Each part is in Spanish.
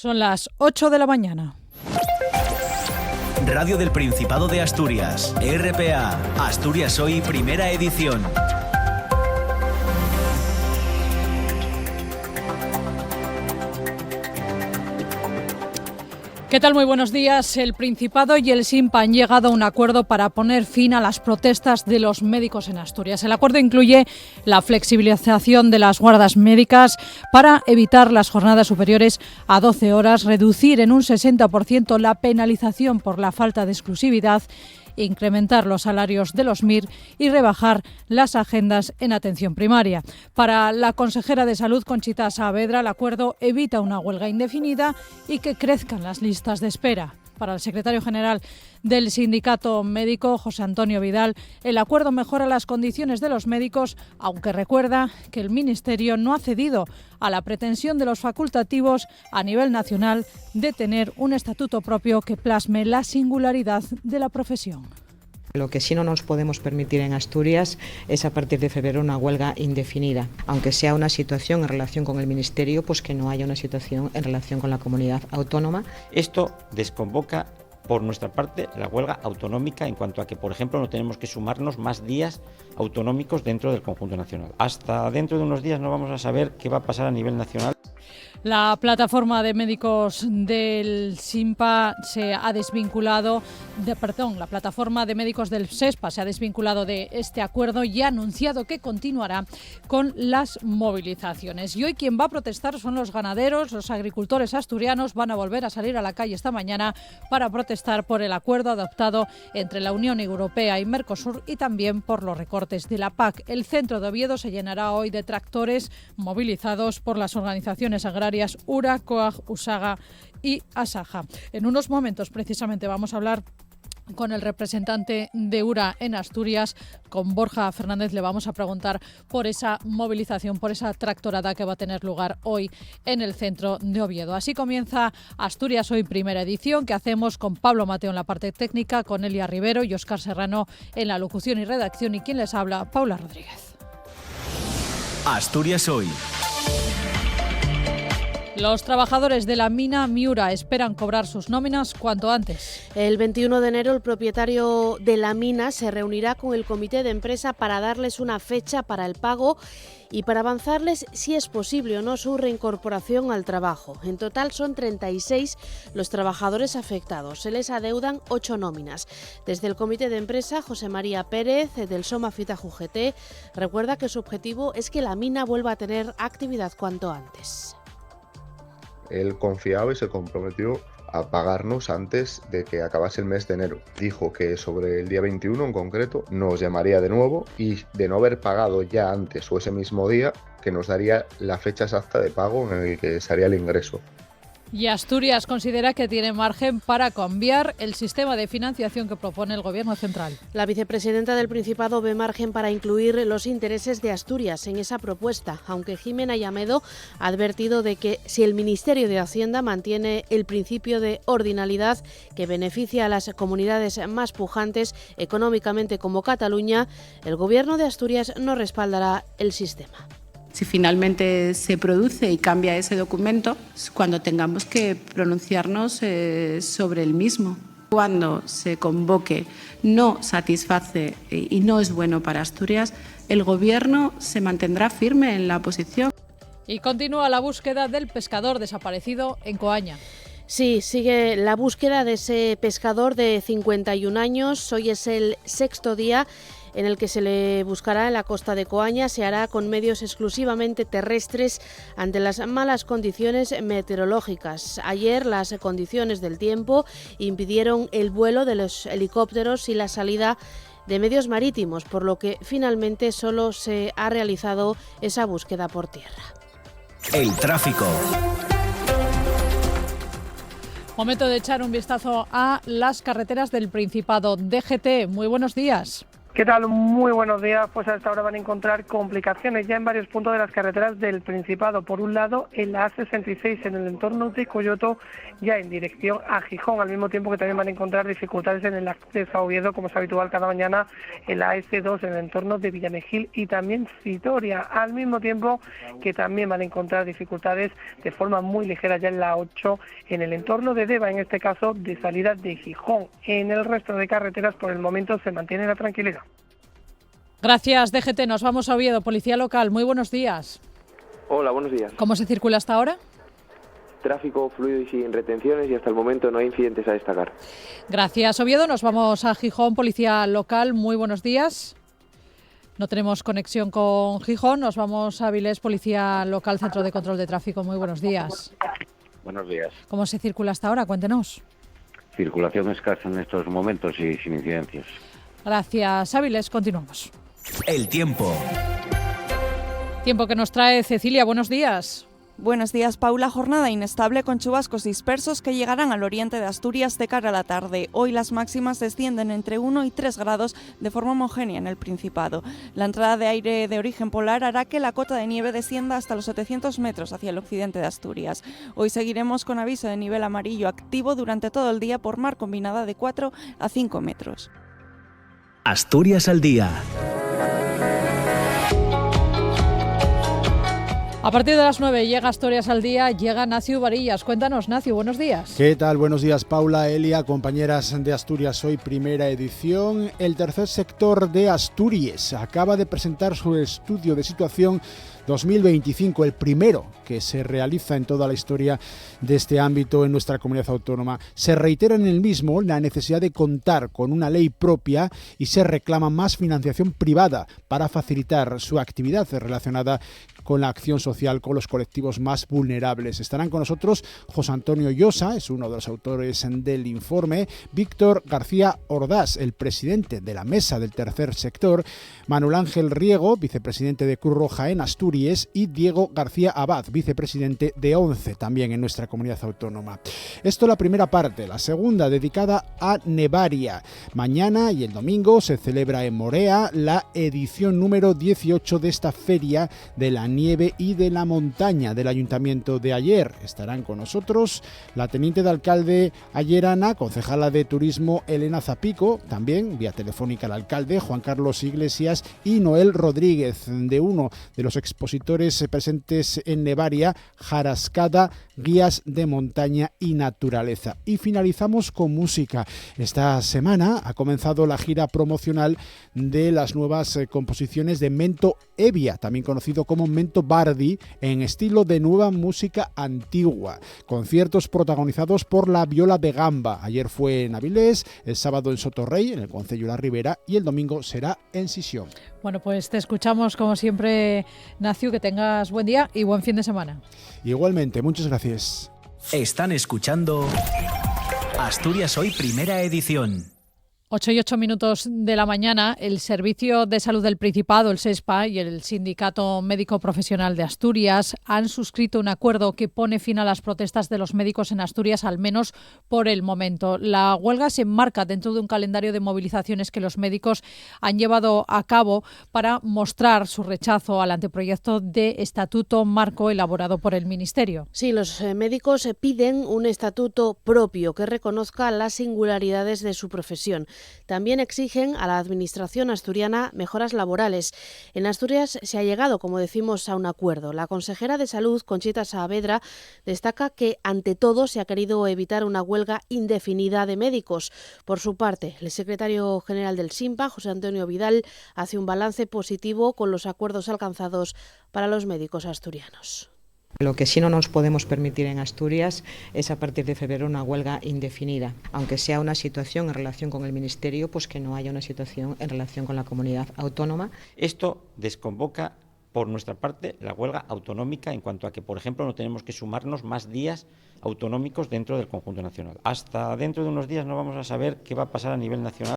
Son las 8 de la mañana. Radio del Principado de Asturias, RPA, Asturias Hoy, primera edición. ¿Qué tal? Muy buenos días. El Principado y el SINPA han llegado a un acuerdo para poner fin a las protestas de los médicos en Asturias. El acuerdo incluye la flexibilización de las guardas médicas para evitar las jornadas superiores a 12 horas, reducir en un 60% la penalización por la falta de exclusividad, incrementar los salarios de los MIR y rebajar las agendas en atención primaria. Para la consejera de Salud, Conchita Saavedra, el acuerdo evita una huelga indefinida y que crezcan las listas de espera. Para el secretario general del Sindicato Médico, José Antonio Vidal, el acuerdo mejora las condiciones de los médicos, aunque recuerda que el Ministerio no ha cedido a la pretensión de los facultativos a nivel nacional de tener un estatuto propio que plasme la singularidad de la profesión. Lo que sí no nos podemos permitir en Asturias es a partir de febrero una huelga indefinida, aunque sea una situación en relación con el Ministerio, pues que no haya una situación en relación con la comunidad autónoma. Esto desconvoca por nuestra parte la huelga autonómica en cuanto a que, por ejemplo, no tenemos que sumarnos más días autonómicos dentro del conjunto nacional. Hasta dentro de unos días no vamos a saber qué va a pasar a nivel nacional. La plataforma de médicos del SINPA se ha desvinculado, la plataforma de médicos del SESPA se ha desvinculado de este acuerdo y ha anunciado que continuará con las movilizaciones. Y hoy quien va a protestar son los ganaderos, los agricultores asturianos van a volver a salir a la calle esta mañana para protestar por el acuerdo adoptado entre la Unión Europea y Mercosur y también por los recortes de la PAC. El centro de Oviedo se llenará hoy de tractores movilizados por las organizaciones agrarias URA, COAG, USAGA y ASAJA. En unos momentos precisamente vamos a hablar con el representante de URA en Asturias, con Borja Fernández. Le vamos a preguntar por esa movilización, por esa tractorada que va a tener lugar hoy en el centro de Oviedo. Así comienza Asturias Hoy, primera edición, que hacemos con Pablo Mateo en la parte técnica, con Elia Rivero y Óscar Serrano en la locución y redacción, y quien les habla, Paula Rodríguez. Asturias Hoy. Los trabajadores de la mina Miura esperan cobrar sus nóminas cuanto antes. El 21 de enero el propietario de la mina se reunirá con el comité de empresa para darles una fecha para el pago y para avanzarles, si es posible o no, su reincorporación al trabajo. En total son 36 los trabajadores afectados. Se les adeudan 8 nóminas. Desde el comité de empresa, José María Pérez, del Soma Fita UGT, recuerda que su objetivo es que la mina vuelva a tener actividad cuanto antes. Él confiaba y se comprometió a pagarnos antes de que acabase el mes de enero. Dijo que sobre el día 21 en concreto nos llamaría de nuevo y, de no haber pagado ya antes o ese mismo día, que nos daría la fecha exacta de pago en el que se haría el ingreso. Y Asturias considera que tiene margen para cambiar el sistema de financiación que propone el Gobierno central. La vicepresidenta del Principado ve margen para incluir los intereses de Asturias en esa propuesta, aunque Jimena Llamedo ha advertido de que si el Ministerio de Hacienda mantiene el principio de ordinalidad que beneficia a las comunidades más pujantes económicamente como Cataluña, el Gobierno de Asturias no respaldará el sistema. Si finalmente se produce y cambia ese documento, cuando tengamos que pronunciarnos sobre el mismo. Cuando se convoque no satisface y no es bueno para Asturias, el Gobierno se mantendrá firme en la posición. Y continúa la búsqueda del pescador desaparecido en Coaña. Sí, sigue la búsqueda de ese pescador de 51 años. Hoy es el 6º día en el que se le buscará en la costa de Coaña. Se hará con medios exclusivamente terrestres ante las malas condiciones meteorológicas. Ayer las condiciones del tiempo impidieron el vuelo de los helicópteros y la salida de medios marítimos, por lo que finalmente solo se ha realizado esa búsqueda por tierra. El tráfico. Momento de echar un vistazo a las carreteras del Principado. DGT, muy buenos días. ¿Qué tal? Muy buenos días. Pues a esta hora van a encontrar complicaciones ya en varios puntos de las carreteras del Principado. Por un lado, en la A66 en el entorno de Coyoto, ya en dirección a Gijón, al mismo tiempo que también van a encontrar dificultades en el acceso a Oviedo, como es habitual cada mañana, en la S2 en el entorno de Villamejil y también Vitoria, al mismo tiempo que también van a encontrar dificultades de forma muy ligera ya en la 8 en el entorno de Deva, en este caso de salida de Gijón. En el resto de carreteras por el momento se mantiene la tranquilidad. Gracias, DGT. Nos vamos a Oviedo. Policía local, muy buenos días. Hola, buenos días. ¿Cómo se circula hasta ahora? Tráfico fluido y sin retenciones y hasta el momento no hay incidentes a destacar. Gracias, Oviedo. Nos vamos a Gijón. Policía local, muy buenos días. No tenemos conexión con Gijón. Nos vamos a Avilés. Policía local, Centro de Control de Tráfico, muy buenos días. Buenos días. ¿Cómo se circula hasta ahora? Cuéntenos. Circulación escasa en estos momentos y sin incidencias. Gracias, Avilés. Continuamos. El tiempo. Tiempo que nos trae Cecilia. Buenos días. Buenos días, Paula. Jornada inestable con chubascos dispersos que llegarán al oriente de Asturias de cara a la tarde. Hoy las máximas descienden entre 1 y 3 grados de forma homogénea en el Principado. La entrada de aire de origen polar hará que la cota de nieve descienda hasta los 700 metros hacia el occidente de Asturias. Hoy seguiremos con aviso de nivel amarillo activo durante todo el día por mar combinada de 4 a 5 metros. Asturias al día. A partir de las 9 llega Asturias al día, llega Nacio Varillas. Cuéntanos, Nacio, buenos días. ¿Qué tal? Buenos días, Paula, Elia, compañeras de Asturias Hoy, primera edición. El tercer sector de Asturias acaba de presentar su estudio de situación 2025, el primero que se realiza en toda la historia de este ámbito en nuestra comunidad autónoma. Se reitera en el mismo la necesidad de contar con una ley propia y se reclama más financiación privada para facilitar su actividad relacionada con la acción social con los colectivos más vulnerables. Estarán con nosotros José Antonio Llosa, es uno de los autores del informe, Víctor García Ordaz, el presidente de la Mesa del Tercer Sector, Manuel Ángel Riego, vicepresidente de Cruz Roja en Asturias, y Diego García Abad, vicepresidente de ONCE, también en nuestra comunidad autónoma. Esto la primera parte. La segunda, dedicada a Nevaria. Mañana y el domingo se celebra en Morea la edición número 18 de esta feria de la nieve y de la montaña del Ayuntamiento de Aller. Estarán con nosotros la teniente de alcalde ayerana, concejala de turismo Elena Zapico, también vía telefónica el alcalde Juan Carlos Iglesias y Noel Rodríguez, de uno de los expositores presentes en Nevaria, Jarascada, guías de montaña y naturaleza. Y finalizamos con música. Esta semana ha comenzado la gira promocional de las nuevas composiciones de Mento Evia, también conocido como Mento Bardi, en estilo de nueva música antigua. Conciertos protagonizados por la Viola de Gamba. Ayer fue en Avilés, el sábado en Sotorrey, en el Concello La Ribera, y el domingo será en Sisión. Bueno, pues te escuchamos como siempre, Nacio, que tengas buen día y buen fin de semana. Igualmente, muchas gracias. Están escuchando Asturias Hoy, primera edición. 8 y 8 minutos de la mañana, el Servicio de Salud del Principado, el SESPA, y el Sindicato Médico Profesional de Asturias han suscrito un acuerdo que pone fin a las protestas de los médicos en Asturias, al menos por el momento. La huelga se enmarca dentro de un calendario de movilizaciones que los médicos han llevado a cabo para mostrar su rechazo al anteproyecto de estatuto marco elaborado por el Ministerio. Sí, los médicos piden un estatuto propio que reconozca las singularidades de su profesión. También exigen a la Administración asturiana mejoras laborales. En Asturias se ha llegado, como decimos, a un acuerdo. La consejera de Salud, Conchita Saavedra, destaca que ante todo se ha querido evitar una huelga indefinida de médicos. Por su parte, el secretario general del SINPA, José Antonio Vidal, hace un balance positivo con los acuerdos alcanzados para los médicos asturianos. Lo que sí no nos podemos permitir en Asturias es a partir de febrero una huelga indefinida, aunque sea una situación en relación con el Ministerio, pues que no haya una situación en relación con la comunidad autónoma. Esto desconvoca por nuestra parte la huelga autonómica en cuanto a que, por ejemplo, no tenemos que sumarnos más días autonómicos dentro del conjunto nacional. Hasta dentro de unos días no vamos a saber qué va a pasar a nivel nacional.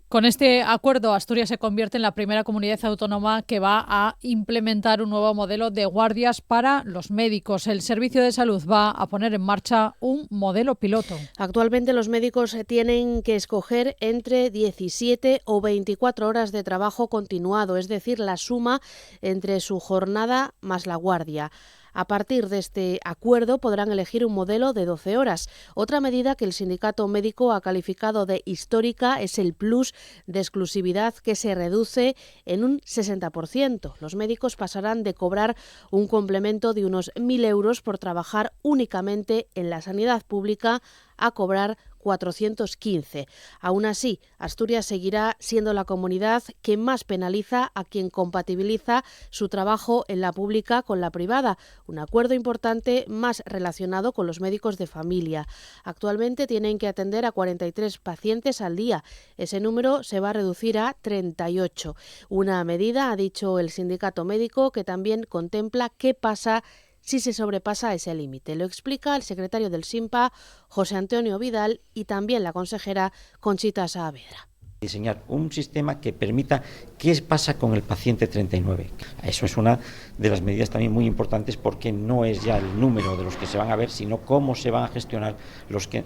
Con este acuerdo, Asturias se convierte en la primera comunidad autónoma que va a implementar un nuevo modelo de guardias para los médicos. El Servicio de Salud va a poner en marcha un modelo piloto. Actualmente los médicos tienen que escoger entre 17 o 24 horas de trabajo continuado, es decir, la suma entre su jornada más la guardia. A partir de este acuerdo podrán elegir un modelo de 12 horas. Otra medida que el sindicato médico ha calificado de histórica es el plus de exclusividad, que se reduce en un 60%. Los médicos pasarán de cobrar un complemento de unos 1.000 euros por trabajar únicamente en la sanidad pública a cobrar 415. Aún así, Asturias seguirá siendo la comunidad que más penaliza a quien compatibiliza su trabajo en la pública con la privada, un acuerdo importante más relacionado con los médicos de familia. Actualmente tienen que atender a 43 pacientes al día. Ese número se va a reducir a 38. Una medida, ha dicho el sindicato médico, que también contempla qué pasa si se sobrepasa ese límite. Lo explica el secretario del SINPA, José Antonio Vidal, y también la consejera Conchita Saavedra. Diseñar un sistema que permita qué pasa con el paciente 39. Eso es una de las medidas también muy importantes, porque no es ya el número de los que se van a ver, sino cómo se van a gestionar los que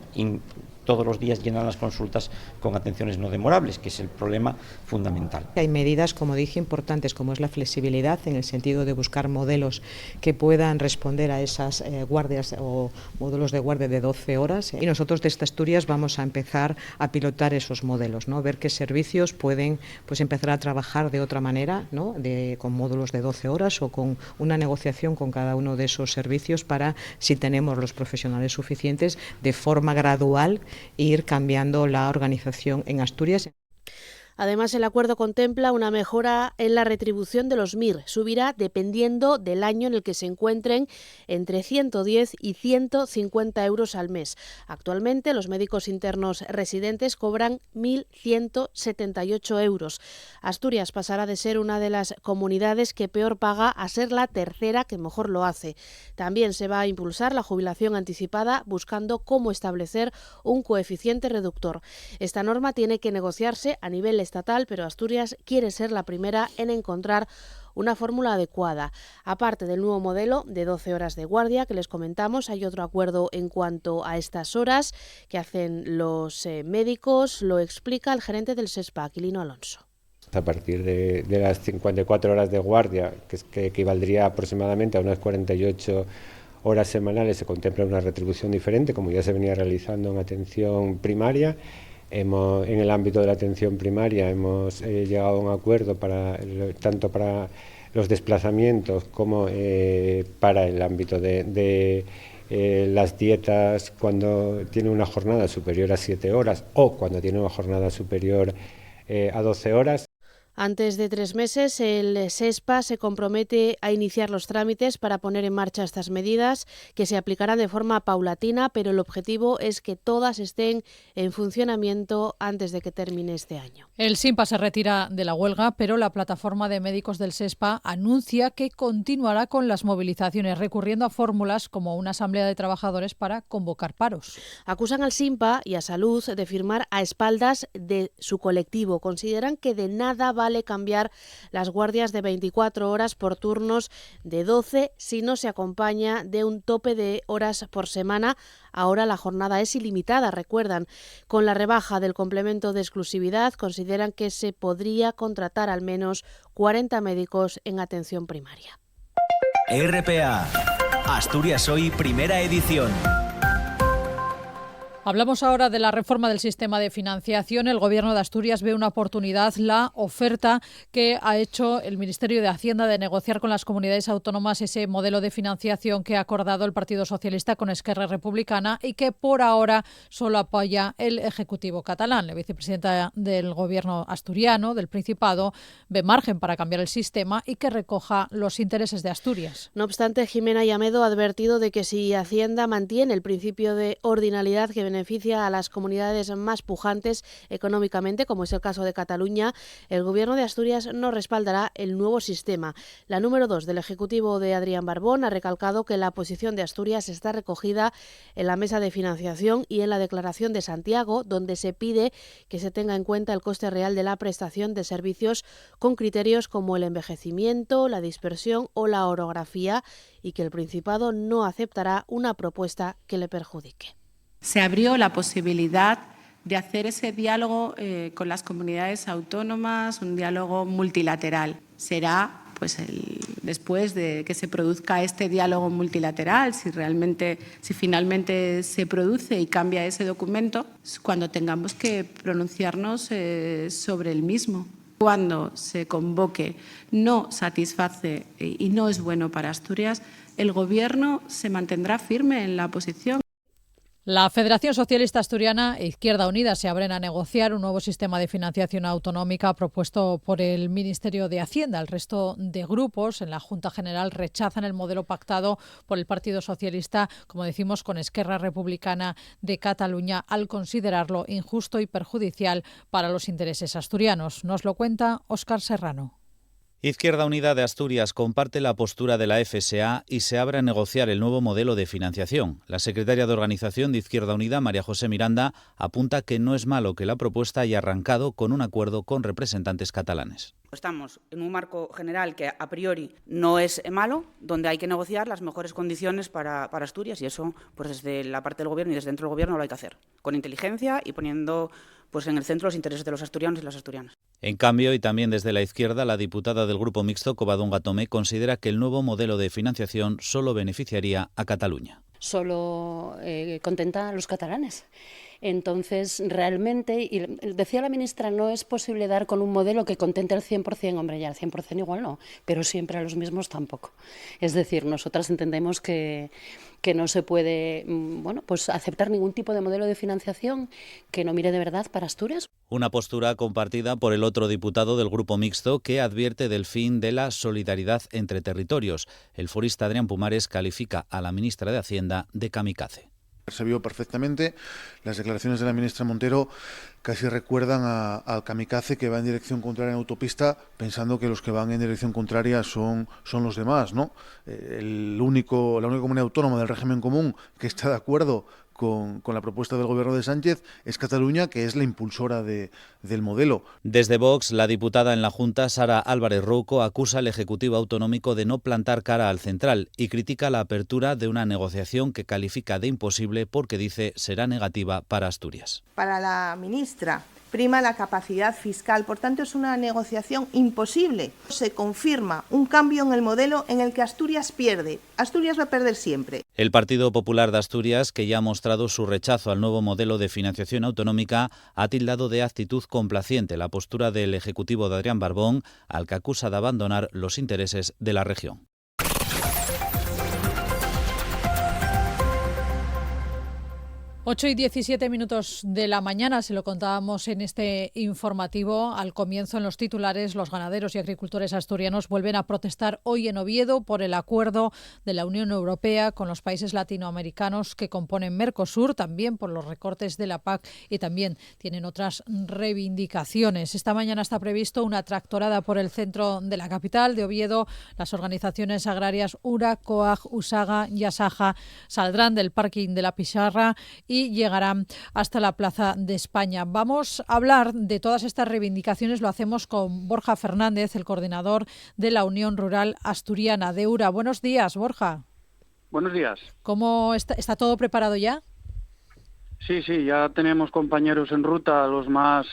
todos los días llenan las consultas con atenciones no demorables, que es el problema fundamental. Hay medidas, como dije, importantes, como es la flexibilidad, en el sentido de buscar modelos que puedan responder a esas guardias o módulos de guardia de 12 horas. Y nosotros desde Asturias vamos a empezar a pilotar esos modelos, ¿no? Ver qué servicios pueden empezar a trabajar de otra manera, ¿no? Con módulos de 12 horas o con una negociación con cada uno de esos servicios para, si tenemos los profesionales suficientes, de forma gradual ir cambiando la organización en Asturias. Además, el acuerdo contempla una mejora en la retribución de los MIR. Subirá, dependiendo del año en el que se encuentren, entre 110 y 150 euros al mes. Actualmente, los médicos internos residentes cobran 1.178 euros. Asturias pasará de ser una de las comunidades que peor paga a ser la tercera que mejor lo hace. También se va a impulsar la jubilación anticipada, buscando cómo establecer un coeficiente reductor. Esta norma tiene que negociarse a nivel estatal, pero Asturias quiere ser la primera en encontrar una fórmula adecuada. Aparte del nuevo modelo de 12 horas de guardia que les comentamos, hay otro acuerdo en cuanto a estas horas que hacen los médicos. Lo explica el gerente del SESPA, Aquilino Alonso. A partir de las 54 horas de guardia, que equivaldría aproximadamente a unas 48 horas semanales, se contempla una retribución diferente, como ya se venía realizando en atención primaria. En el ámbito de la atención primaria hemos llegado a un acuerdo tanto para los desplazamientos como para el ámbito de las dietas cuando tiene una jornada superior a 7 horas o cuando tiene una jornada superior a 12 horas. Antes de 3 meses, el SESPA se compromete a iniciar los trámites para poner en marcha estas medidas, que se aplicarán de forma paulatina, pero el objetivo es que todas estén en funcionamiento antes de que termine este año. El SINPA se retira de la huelga, pero la plataforma de médicos del SESPA anuncia que continuará con las movilizaciones, recurriendo a fórmulas como una asamblea de trabajadores para convocar paros. Acusan al SINPA y a Salud de firmar a espaldas de su colectivo. Consideran que de nada vale cambiar las guardias de 24 horas por turnos de 12 si no se acompaña de un tope de horas por semana. Ahora la jornada es ilimitada, recuerdan. Con la rebaja del complemento de exclusividad, consideran que se podría contratar al menos 40 médicos en atención primaria. RPA, Asturias Hoy, primera edición. Hablamos ahora de la reforma del sistema de financiación. El Gobierno de Asturias ve una oportunidad, la oferta que ha hecho el Ministerio de Hacienda de negociar con las comunidades autónomas ese modelo de financiación que ha acordado el Partido Socialista con Esquerra Republicana y que por ahora solo apoya el Ejecutivo catalán. La vicepresidenta del Gobierno asturiano, del Principado, ve margen para cambiar el sistema y que recoja los intereses de Asturias. No obstante, Jimena Llamedo ha advertido de que si Hacienda mantiene el principio de ordinalidad que beneficia a las comunidades más pujantes económicamente, como es el caso de Cataluña, el Gobierno de Asturias no respaldará el nuevo sistema. La número 2 del Ejecutivo de Adrián Barbón ha recalcado que la posición de Asturias está recogida en la mesa de financiación y en la Declaración de Santiago, donde se pide que se tenga en cuenta el coste real de la prestación de servicios con criterios como el envejecimiento, la dispersión o la orografía, y que el Principado no aceptará una propuesta que le perjudique. Se abrió la posibilidad de hacer ese diálogo con las comunidades autónomas, un diálogo multilateral. Será después de que se produzca este diálogo multilateral, si finalmente se produce y cambia ese documento, cuando tengamos que pronunciarnos sobre el mismo. Cuando se convoque no satisface y no es bueno para Asturias, el Gobierno se mantendrá firme en la posición. La Federación Socialista Asturiana e Izquierda Unida se abren a negociar un nuevo sistema de financiación autonómica propuesto por el Ministerio de Hacienda. El resto de grupos en la Junta General rechazan el modelo pactado por el Partido Socialista, como decimos, con Esquerra Republicana de Cataluña, al considerarlo injusto y perjudicial para los intereses asturianos. Nos lo cuenta Óscar Serrano. Izquierda Unida de Asturias comparte la postura de la FSA y se abre a negociar el nuevo modelo de financiación. La secretaria de Organización de Izquierda Unida, María José Miranda, apunta que no es malo que la propuesta haya arrancado con un acuerdo con representantes catalanes. Estamos en un marco general que a priori no es malo, donde hay que negociar las mejores condiciones para Asturias, y eso pues desde la parte del Gobierno y desde dentro del Gobierno lo hay que hacer, con inteligencia y poniendo en el centro los intereses de los asturianos y las asturianas. En cambio, y también desde la izquierda, la diputada del Grupo Mixto, Covadonga Tomé, considera que el nuevo modelo de financiación solo beneficiaría a Cataluña. Solo contenta a los catalanes. Entonces, realmente, y decía la ministra, no es posible dar con un modelo que contente al 100%, hombre, ya al 100% igual no, pero siempre a los mismos tampoco. Es decir, nosotras entendemos que no se puede aceptar ningún tipo de modelo de financiación que no mire de verdad para Asturias. Una postura compartida por el otro diputado del Grupo Mixto, que advierte del fin de la solidaridad entre territorios. El forista Adrián Pumares califica a la ministra de Hacienda de kamikaze. Se vio perfectamente. Las declaraciones de la ministra Montero casi recuerdan al kamikaze que va en dirección contraria en autopista, pensando que los que van en dirección contraria son los demás, ¿no? La única comunidad autónoma del régimen común que está de acuerdo con la propuesta del Gobierno de Sánchez es Cataluña, que es la impulsora del modelo. Desde Vox, la diputada en la Junta, Sara Álvarez Rouco, acusa al Ejecutivo Autonómico de no plantar cara al central y critica la apertura de una negociación que califica de imposible porque dice será negativa para Asturias. Para la ministra prima la capacidad fiscal, por tanto es una negociación imposible. Se confirma un cambio en el modelo en el que Asturias pierde. Asturias va a perder siempre. El Partido Popular de Asturias, que ya ha mostrado su rechazo al nuevo modelo de financiación autonómica, ha tildado de actitud complaciente la postura del Ejecutivo de Adrián Barbón, al que acusa de abandonar los intereses de la región. Ocho y 17 minutos de la mañana, se lo contábamos en este informativo. Al comienzo, en los titulares, los ganaderos y agricultores asturianos vuelven a protestar hoy en Oviedo por el acuerdo de la Unión Europea con los países latinoamericanos que componen Mercosur, también por los recortes de la PAC, y también tienen otras reivindicaciones. Esta mañana está previsto una tractorada por el centro de la capital de Oviedo. Las organizaciones agrarias URA, COAG, USAGA y ASAJA saldrán del parking de la Pizarra y llegarán hasta la Plaza de España. Vamos a hablar de todas estas reivindicaciones. Lo hacemos con Borja Fernández, el coordinador de la Unión Rural Asturiana de URA. Buenos días, Borja. Buenos días. ¿Cómo está todo preparado ya? Sí, ya tenemos compañeros en ruta, los más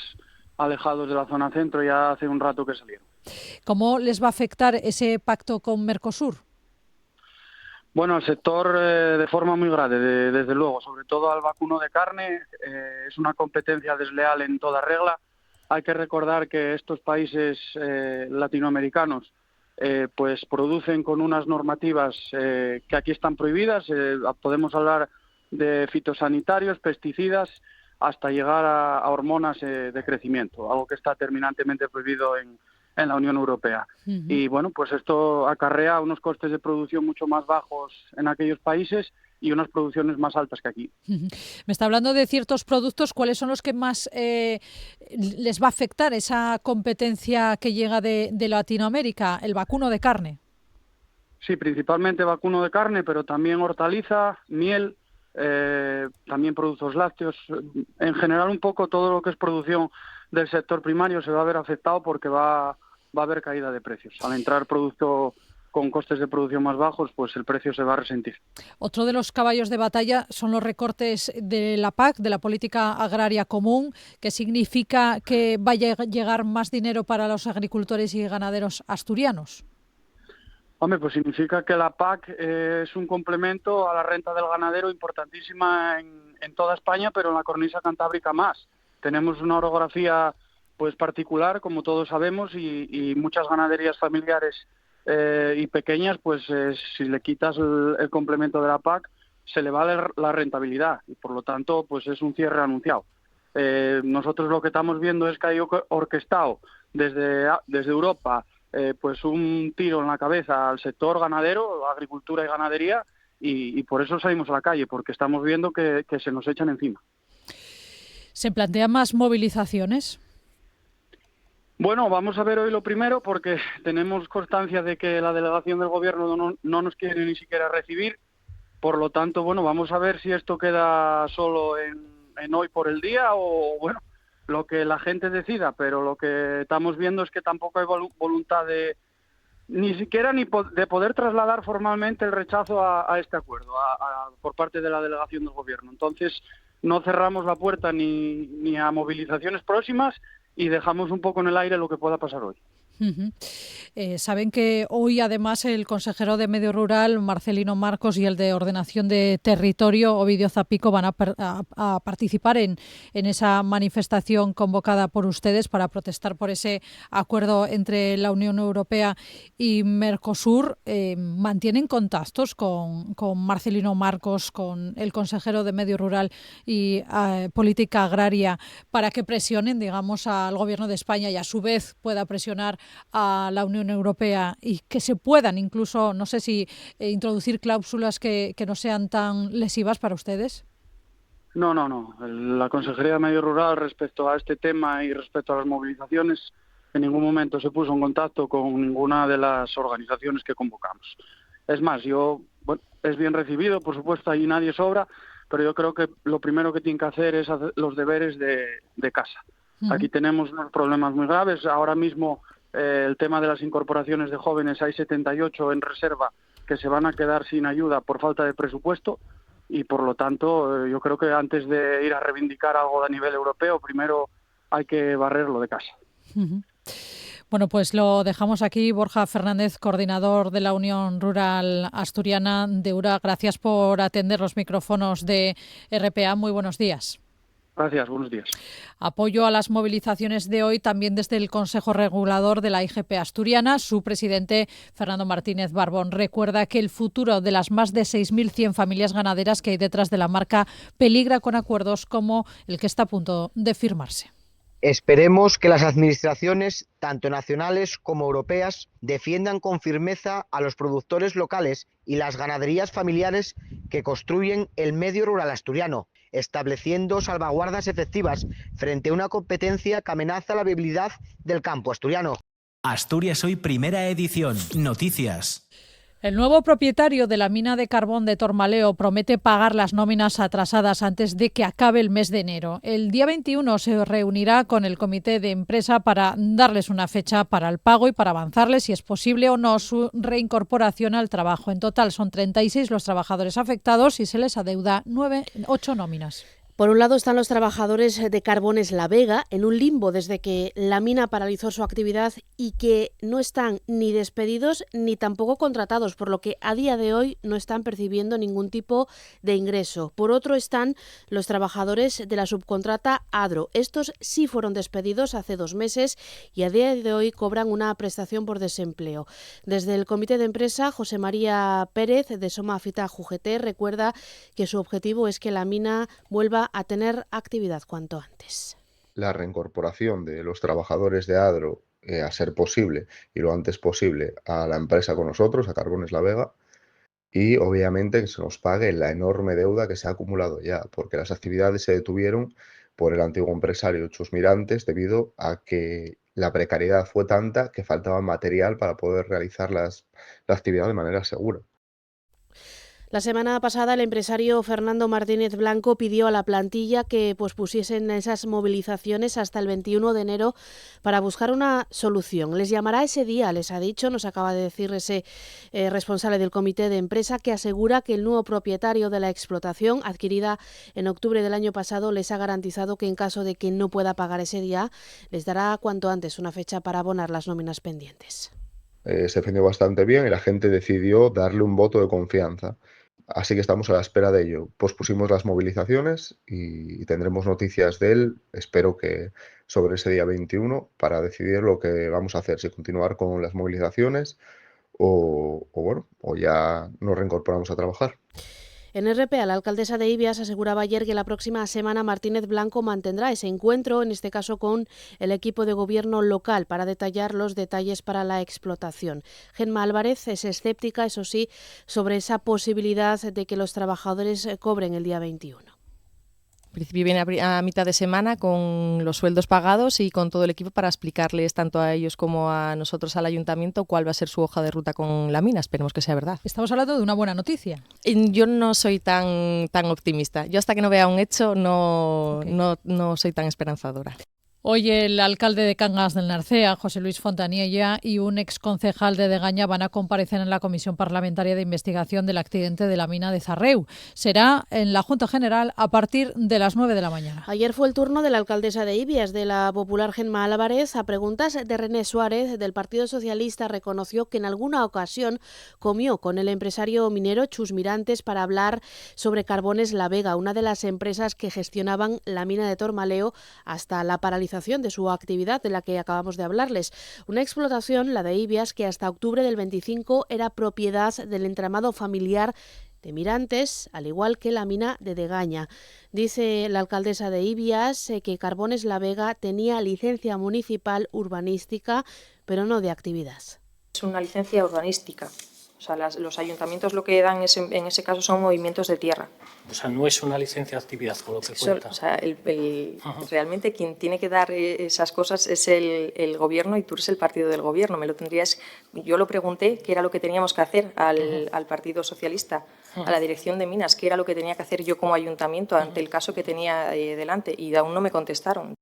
alejados de la zona centro, ya hace un rato que salieron. ¿Cómo les va a afectar ese pacto con Mercosur? Bueno, al sector de forma muy grave, desde luego, sobre todo al vacuno de carne. Es una competencia desleal en toda regla. Hay que recordar que estos países latinoamericanos pues producen con unas normativas que aquí están prohibidas. Podemos hablar de fitosanitarios, pesticidas, hasta llegar a hormonas de crecimiento, algo que está terminantemente prohibido en la Unión Europea. Y bueno, pues esto acarrea unos costes de producción mucho más bajos en aquellos países y unas producciones más altas que aquí. Me está hablando de ciertos productos. ¿Cuáles son los que más les va a afectar esa competencia que llega de Latinoamérica? El vacuno de carne. Sí, principalmente vacuno de carne, pero también hortaliza, miel, también productos lácteos. En general, un poco todo lo que es producción del sector primario se va a ver afectado porque va a haber caída de precios. Al entrar producto con costes de producción más bajos, pues el precio se va a resentir. Otro de los caballos de batalla son los recortes de la PAC, de la Política Agraria Común, que significa que vaya a llegar más dinero para los agricultores y ganaderos asturianos. Hombre, pues significa que la PAC es un complemento a la renta del ganadero importantísima en toda España, pero en la cornisa cantábrica más. Tenemos una orografía pues particular, como todos sabemos, y muchas ganaderías familiares y pequeñas, pues si le quitas el complemento de la PAC, se le va la rentabilidad y por lo tanto pues es un cierre anunciado. Nosotros lo que estamos viendo es que hay orquestado desde Europa pues un tiro en la cabeza al sector ganadero, agricultura y ganadería, y por eso salimos a la calle, porque estamos viendo que se nos echan encima. ¿Se plantean más movilizaciones? Bueno, vamos a ver hoy lo primero, porque tenemos constancia de que la delegación del Gobierno no nos quiere ni siquiera recibir. Por lo tanto, bueno, vamos a ver si esto queda solo en hoy por el día o, bueno, lo que la gente decida. Pero lo que estamos viendo es que tampoco hay voluntad ni siquiera de poder trasladar formalmente el rechazo a este acuerdo por parte de la delegación del Gobierno. Entonces, no cerramos la puerta ni a movilizaciones próximas y dejamos un poco en el aire lo que pueda pasar hoy. Saben que hoy además el consejero de Medio Rural, Marcelino Marcos, y el de Ordenación de Territorio, Ovidio Zapico, van a participar en esa manifestación convocada por ustedes para protestar por ese acuerdo entre la Unión Europea y Mercosur. ¿Mantienen contactos con Marcelino Marcos, con el consejero de Medio Rural y Política Agraria, para que presionen, digamos, al Gobierno de España y a su vez pueda presionar a la Unión Europea y que se puedan incluso, no sé si introducir cláusulas que no sean tan lesivas para ustedes? No. La Consejería de Medio Rural, respecto a este tema y respecto a las movilizaciones, en ningún momento se puso en contacto con ninguna de las organizaciones que convocamos. Es más, es bien recibido, por supuesto, ahí nadie sobra, pero yo creo que lo primero que tiene que hacer es hacer los deberes de casa. Aquí tenemos unos problemas muy graves. Ahora mismo el tema de las incorporaciones de jóvenes, hay 78 en reserva que se van a quedar sin ayuda por falta de presupuesto y por lo tanto yo creo que antes de ir a reivindicar algo a nivel europeo, primero hay que barrerlo de casa. Bueno, pues lo dejamos aquí. Borja Fernández, coordinador de la Unión Rural Asturiana de URA, gracias por atender los micrófonos de RPA. Muy buenos días. Gracias, buenos días. Apoyo a las movilizaciones de hoy también desde el Consejo Regulador de la IGP asturiana. Su presidente, Fernando Martínez Barbón, recuerda que el futuro de las más de 6.100 familias ganaderas que hay detrás de la marca peligra con acuerdos como el que está a punto de firmarse. Esperemos que las administraciones, tanto nacionales como europeas, defiendan con firmeza a los productores locales y las ganaderías familiares que construyen el medio rural asturiano, estableciendo salvaguardas efectivas frente a una competencia que amenaza la viabilidad del campo asturiano. Asturias Hoy, primera edición. Noticias. El nuevo propietario de la mina de carbón de Tormaleo promete pagar las nóminas atrasadas antes de que acabe el mes de enero. El día 21 se reunirá con el comité de empresa para darles una fecha para el pago y para avanzarles si es posible o no su reincorporación al trabajo. En total son 36 los trabajadores afectados y se les adeuda 8 nóminas. Por un lado están los trabajadores de Carbones La Vega en un limbo desde que la mina paralizó su actividad y que no están ni despedidos ni tampoco contratados, por lo que a día de hoy no están percibiendo ningún tipo de ingreso. Por otro están los trabajadores de la subcontrata Adro. Estos sí fueron despedidos hace 2 meses y a día de hoy cobran una prestación por desempleo. Desde el comité de empresa, José María Pérez de Soma Fita UGT recuerda que su objetivo es que la mina vuelva a tener actividad cuanto antes. La reincorporación de los trabajadores de Adro a ser posible y lo antes posible a la empresa con nosotros, a Carbones La Vega, y obviamente que se nos pague la enorme deuda que se ha acumulado ya, porque las actividades se detuvieron por el antiguo empresario Chus Mirantes debido a que la precariedad fue tanta que faltaba material para poder realizar la actividad de manera segura. La semana pasada el empresario Fernando Martínez Blanco pidió a la plantilla que pospusiesen esas movilizaciones hasta el 21 de enero para buscar una solución. Les llamará ese día, les ha dicho, nos acaba de decir ese responsable del comité de empresa, que asegura que el nuevo propietario de la explotación, adquirida en octubre del año pasado, les ha garantizado que en caso de que no pueda pagar ese día, les dará cuanto antes una fecha para abonar las nóminas pendientes. Se defendió bastante bien y la gente decidió darle un voto de confianza. Así que estamos a la espera de ello. Pospusimos las movilizaciones y tendremos noticias de él, espero que sobre ese día 21, para decidir lo que vamos a hacer, si continuar con las movilizaciones o ya nos reincorporamos a trabajar. En RPA, la alcaldesa de Ibias aseguraba ayer que la próxima semana Martínez Blanco mantendrá ese encuentro, en este caso con el equipo de gobierno local, para detallar los detalles para la explotación. Gemma Álvarez es escéptica, eso sí, sobre esa posibilidad de que los trabajadores cobren el día 21. En principio viene a mitad de semana con los sueldos pagados y con todo el equipo para explicarles tanto a ellos como a nosotros, al ayuntamiento, cuál va a ser su hoja de ruta con la mina. Esperemos que sea verdad. Estamos hablando de una buena noticia. Yo no soy tan optimista. Yo hasta que no vea un hecho no soy tan esperanzadora. Hoy el alcalde de Cangas del Narcea, José Luis Fontaniella, y un exconcejal de Degaña van a comparecer en la Comisión Parlamentaria de Investigación del accidente de la mina de Zarreu. Será en la Junta General a partir de las 9 de la mañana. Ayer fue el turno de la alcaldesa de Ibias, de la popular Gemma Álvarez. A preguntas de René Suárez, del Partido Socialista, reconoció que en alguna ocasión comió con el empresario minero Chus Mirantes para hablar sobre Carbones La Vega, una de las empresas que gestionaban la mina de Tormaleo hasta la paralización de su actividad de la que acabamos de hablarles. Una explotación, la de Ibias, que hasta octubre del 25 era propiedad del entramado familiar de Mirantes, al igual que la mina de Degaña. Dice la alcaldesa de Ibias que Carbones La Vega tenía licencia municipal urbanística, pero no de actividad. Es una licencia urbanística. O sea, los ayuntamientos lo que dan en ese caso son movimientos de tierra. O sea, no es una licencia de actividad, por lo que cuenta. O sea, realmente quien tiene que dar esas cosas es el gobierno y tú eres el partido del gobierno. Yo lo pregunté qué era lo que teníamos que hacer al Partido Socialista, a la Dirección de Minas, qué era lo que tenía que hacer yo como ayuntamiento ante el caso que tenía delante, y aún no me contestaron.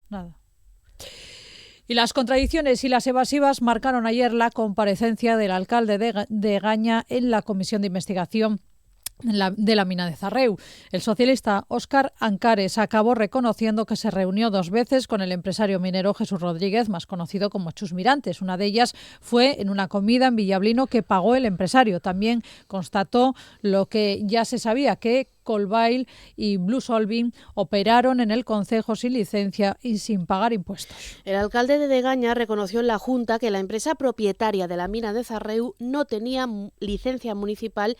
Nada. Y las contradicciones y las evasivas marcaron ayer la comparecencia del alcalde de Degaña en la Comisión de Investigación de la mina de Zarreu. El socialista Óscar Ancares acabó reconociendo que se reunió 2 veces con el empresario minero Jesús Rodríguez, más conocido como Chus Mirantes. Una de ellas fue en una comida en Villablino que pagó el empresario. También constató lo que ya se sabía, que Colbail y Blue Solving operaron en el concejo sin licencia y sin pagar impuestos. El alcalde de Degaña reconoció en la Junta que la empresa propietaria de la mina de Zarreu no tenía licencia municipal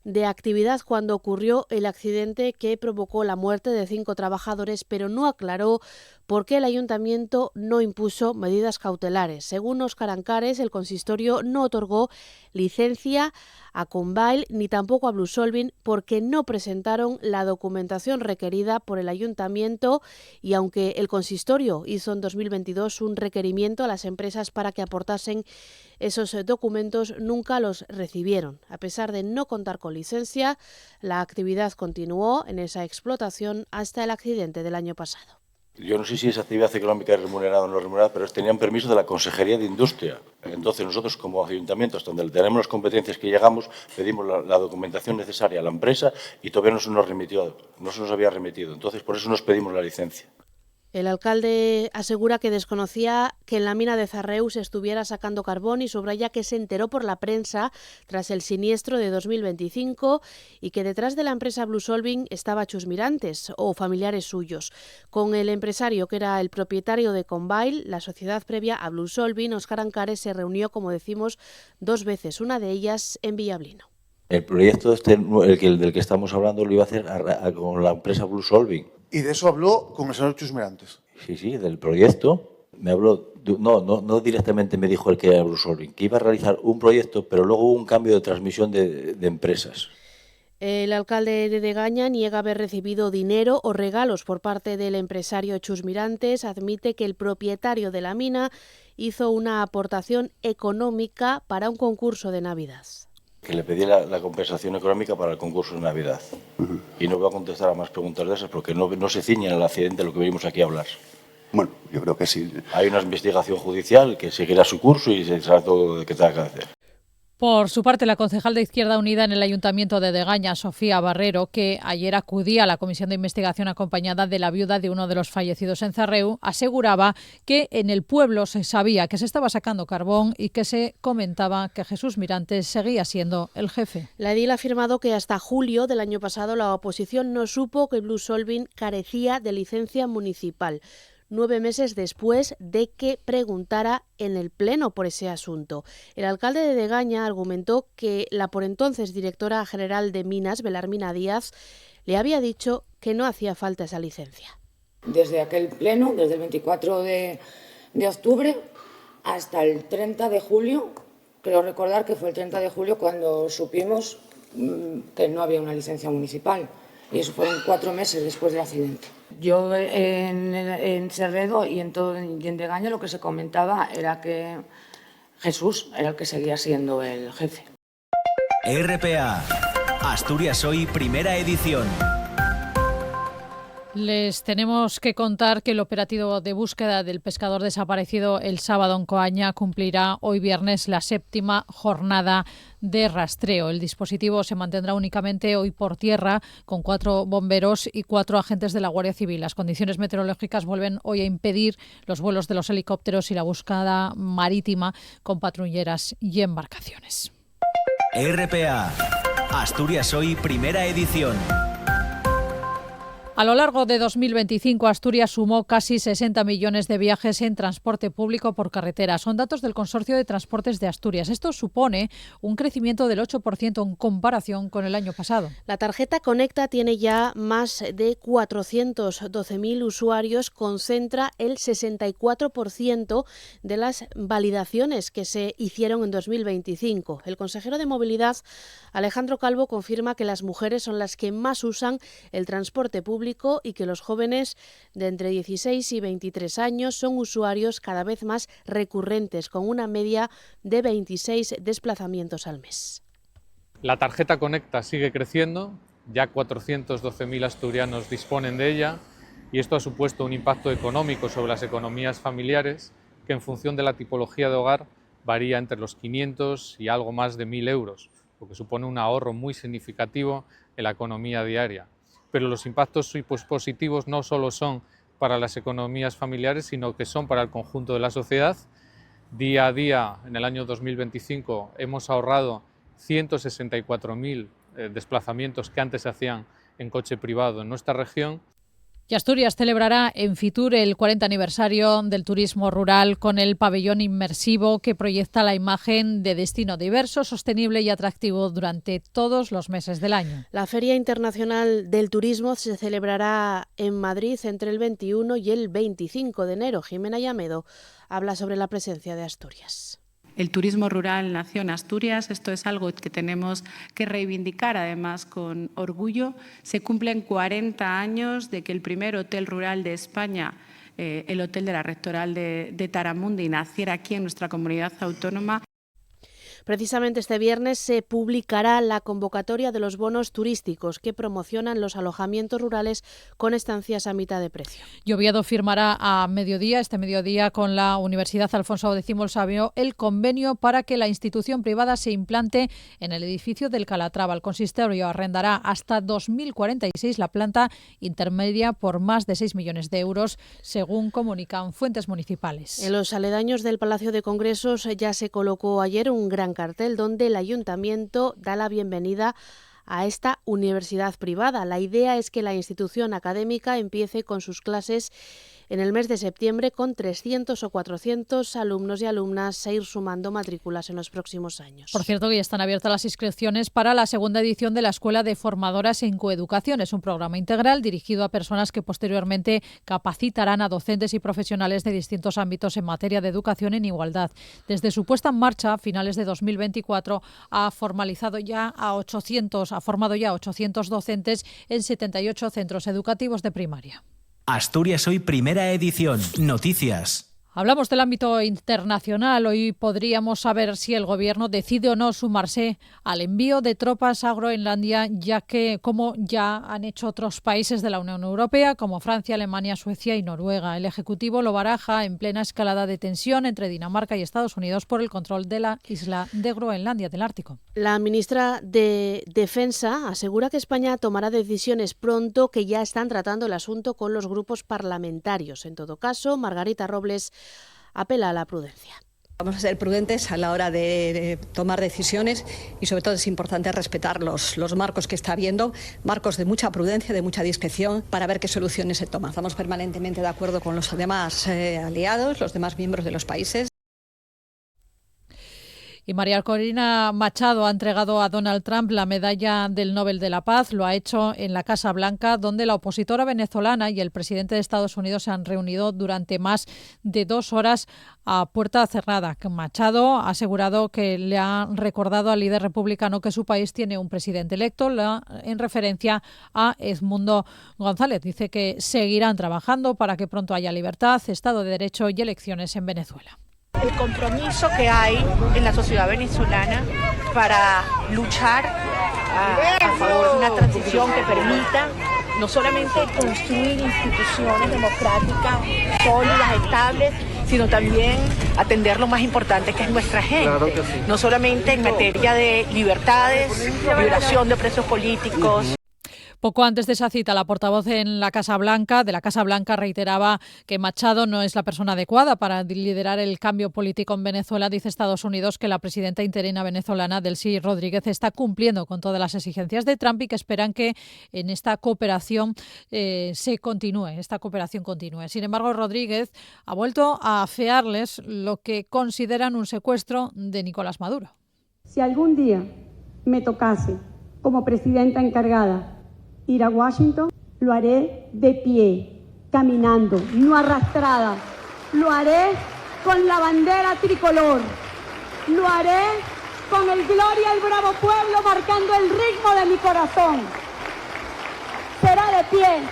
de actividad cuando ocurrió el accidente que provocó la muerte de 5 trabajadores, pero no aclaró por qué el ayuntamiento no impuso medidas cautelares. Según Óscar Ancares, el consistorio no otorgó licencia a Combail ni tampoco a Blue Solving porque no presentaron la documentación requerida por el ayuntamiento, y aunque el consistorio hizo en 2022 un requerimiento a las empresas para que aportasen esos documentos, nunca los recibieron. A pesar de no contar con licencia, la actividad continuó en esa explotación hasta el accidente del año pasado. Yo no sé si esa actividad económica es remunerada o no remunerada, pero tenían permiso de la Consejería de Industria. Entonces nosotros, como ayuntamiento, hasta donde tenemos las competencias que llegamos, pedimos la documentación necesaria a la empresa y todavía no se nos había remitido. Entonces, por eso nos pedimos la licencia. El alcalde asegura que desconocía que en la mina de Zarreu se estuviera sacando carbón y subraya que se enteró por la prensa tras el siniestro de 2025 y que detrás de la empresa Blue Solving estaba Chus Mirantes o familiares suyos. Con el empresario que era el propietario de Combail, la sociedad previa a Blue Solving, Óscar Ancares se reunió, como decimos, 2 veces, una de ellas en Villablino. El proyecto del que estamos hablando lo iba a hacer con la empresa Blue Solving. Y de eso habló con el señor Chus Mirantes. Sí, del proyecto. Me habló, no directamente me dijo el que era Bruce Olvin, que iba a realizar un proyecto, pero luego hubo un cambio de transmisión de empresas. El alcalde de Degaña niega haber recibido dinero o regalos por parte del empresario Chus Mirantes. Admite que el propietario de la mina hizo una aportación económica para un concurso de Navidad. Que le pedí la compensación económica para el concurso de Navidad. Y no voy a contestar a más preguntas de esas porque no se ciñen al accidente de lo que venimos aquí a hablar. Bueno, yo creo que sí. Hay una investigación judicial que seguirá su curso y se sabe todo lo que tenga que hacer. Por su parte, la concejal de Izquierda Unida en el Ayuntamiento de Degaña, Sofía Barrero, que ayer acudía a la comisión de investigación acompañada de la viuda de uno de los fallecidos en Zarreu, aseguraba que en el pueblo se sabía que se estaba sacando carbón y que se comentaba que Jesús Mirantes seguía siendo el jefe. La edil ha afirmado que hasta julio del año pasado la oposición no supo que Bruce Olvin carecía de licencia municipal, 9 meses después de que preguntara en el Pleno por ese asunto. El alcalde de Degaña argumentó que la por entonces directora general de Minas, Belarmina Díaz, le había dicho que no hacía falta esa licencia. Desde aquel Pleno, desde el 24 de octubre hasta el 30 de julio, creo recordar que fue el 30 de julio cuando supimos que no había una licencia municipal. Y eso fueron 4 meses después del accidente. Yo en Serredo y en Degaña lo que se comentaba era que Jesús era el que seguía siendo el jefe. RPA, Asturias Hoy, primera edición. Les tenemos que contar que el operativo de búsqueda del pescador desaparecido el sábado en Coaña cumplirá hoy viernes la 7ª jornada de rastreo. El dispositivo se mantendrá únicamente hoy por tierra con 4 bomberos y 4 agentes de la Guardia Civil. Las condiciones meteorológicas vuelven hoy a impedir los vuelos de los helicópteros y la búsqueda marítima con patrulleras y embarcaciones. RPA, Asturias Hoy, primera edición. A lo largo de 2025, Asturias sumó casi 60 millones de viajes en transporte público por carretera. Son datos del Consorcio de Transportes de Asturias. Esto supone un crecimiento del 8% en comparación con el año pasado. La tarjeta Conecta tiene ya más de 412.000 usuarios, concentra el 64% de las validaciones que se hicieron en 2025. El consejero de Movilidad, Alejandro Calvo, confirma que las mujeres son las que más usan el transporte público y que los jóvenes de entre 16 y 23 años son usuarios cada vez más recurrentes, con una media de 26 desplazamientos al mes. La tarjeta Conecta sigue creciendo, ya 412.000 asturianos disponen de ella y esto ha supuesto un impacto económico sobre las economías familiares que en función de la tipología de hogar varía entre los 500 y algo más de 1.000 euros, lo que supone un ahorro muy significativo en la economía diaria. Pero los impactos positivos no solo son para las economías familiares, sino que son para el conjunto de la sociedad. Día a día, en el año 2025, hemos ahorrado 164.000 desplazamientos que antes se hacían en coche privado en nuestra región. Y Asturias celebrará en Fitur el 40 aniversario del turismo rural con el pabellón inmersivo que proyecta la imagen de destino diverso, sostenible y atractivo durante todos los meses del año. La Feria Internacional del Turismo se celebrará en Madrid entre el 21 y el 25 de enero. Jimena Llamedo habla sobre la presencia de Asturias. El turismo rural nació en Asturias, esto es algo que tenemos que reivindicar además con orgullo. Se cumplen 40 años de que el primer hotel rural de España, el Hotel de la Rectoral de Taramundi, naciera aquí en nuestra comunidad autónoma. Precisamente este viernes se publicará la convocatoria de los bonos turísticos que promocionan los alojamientos rurales con estancias a mitad de precio. Oviedo firmará este mediodía con la Universidad Alfonso X el Sabio el convenio para que la institución privada se implante en el edificio del Calatrava. El consistorio arrendará hasta 2046 la planta intermedia por más de 6 millones de euros, según comunican fuentes municipales. En los aledaños del Palacio de Congresos ya se colocó ayer un gran cartel donde el ayuntamiento da la bienvenida a esta universidad privada. La idea es que la institución académica empiece con sus clases en el mes de septiembre, con 300 o 400 alumnos y alumnas a ir sumando matrículas en los próximos años. Por cierto, que ya están abiertas las inscripciones para la segunda edición de la Escuela de Formadoras en Coeducación. Es un programa integral dirigido a personas que posteriormente capacitarán a docentes y profesionales de distintos ámbitos en materia de educación en igualdad. Desde su puesta en marcha a finales de 2024 ha formado ya a 800 docentes en 78 centros educativos de primaria. Asturias Hoy, primera edición. Noticias. Hablamos del ámbito internacional. Hoy podríamos saber si el Gobierno decide o no sumarse al envío de tropas a Groenlandia, ya que, como ya han hecho otros países de la Unión Europea, como Francia, Alemania, Suecia y Noruega. El Ejecutivo lo baraja en plena escalada de tensión entre Dinamarca y Estados Unidos por el control de la isla de Groenlandia, del Ártico. La ministra de Defensa asegura que España tomará decisiones pronto, que ya están tratando el asunto con los grupos parlamentarios. En todo caso, Margarita Robles apela a la prudencia. Vamos a ser prudentes a la hora de tomar decisiones y sobre todo es importante respetar los marcos que está habiendo, marcos de mucha prudencia, de mucha discreción, para ver qué soluciones se toman. Estamos permanentemente de acuerdo con los demás aliados, los demás miembros de los países. Y María Corina Machado ha entregado a Donald Trump la medalla del Nobel de la Paz. Lo ha hecho en la Casa Blanca, donde la opositora venezolana y el presidente de Estados Unidos se han reunido durante más de 2 horas a puerta cerrada. Machado ha asegurado que le ha recordado al líder republicano que su país tiene un presidente electo, en referencia a Edmundo González. Dice que seguirán trabajando para que pronto haya libertad, Estado de Derecho y elecciones en Venezuela. El compromiso que hay en la sociedad venezolana para luchar a favor de una transición que permita no solamente construir instituciones democráticas sólidas, estables, sino también atender lo más importante, que es nuestra gente. Claro que sí. No solamente en materia de libertades, violación de presos políticos. Poco antes de esa cita, la portavoz de la Casa Blanca reiteraba que Machado no es la persona adecuada para liderar el cambio político en Venezuela. Dice Estados Unidos que la presidenta interina venezolana, Delcy Rodríguez, está cumpliendo con todas las exigencias de Trump y que esperan que en esta cooperación continúe. Sin embargo, Rodríguez ha vuelto a afearles lo que consideran un secuestro de Nicolás Maduro. Si algún día me tocase como presidenta encargada ir a Washington, lo haré de pie, caminando, no arrastrada. Lo haré con la bandera tricolor. Lo haré con el Gloria al Bravo Pueblo marcando el ritmo de mi corazón. Será de pie.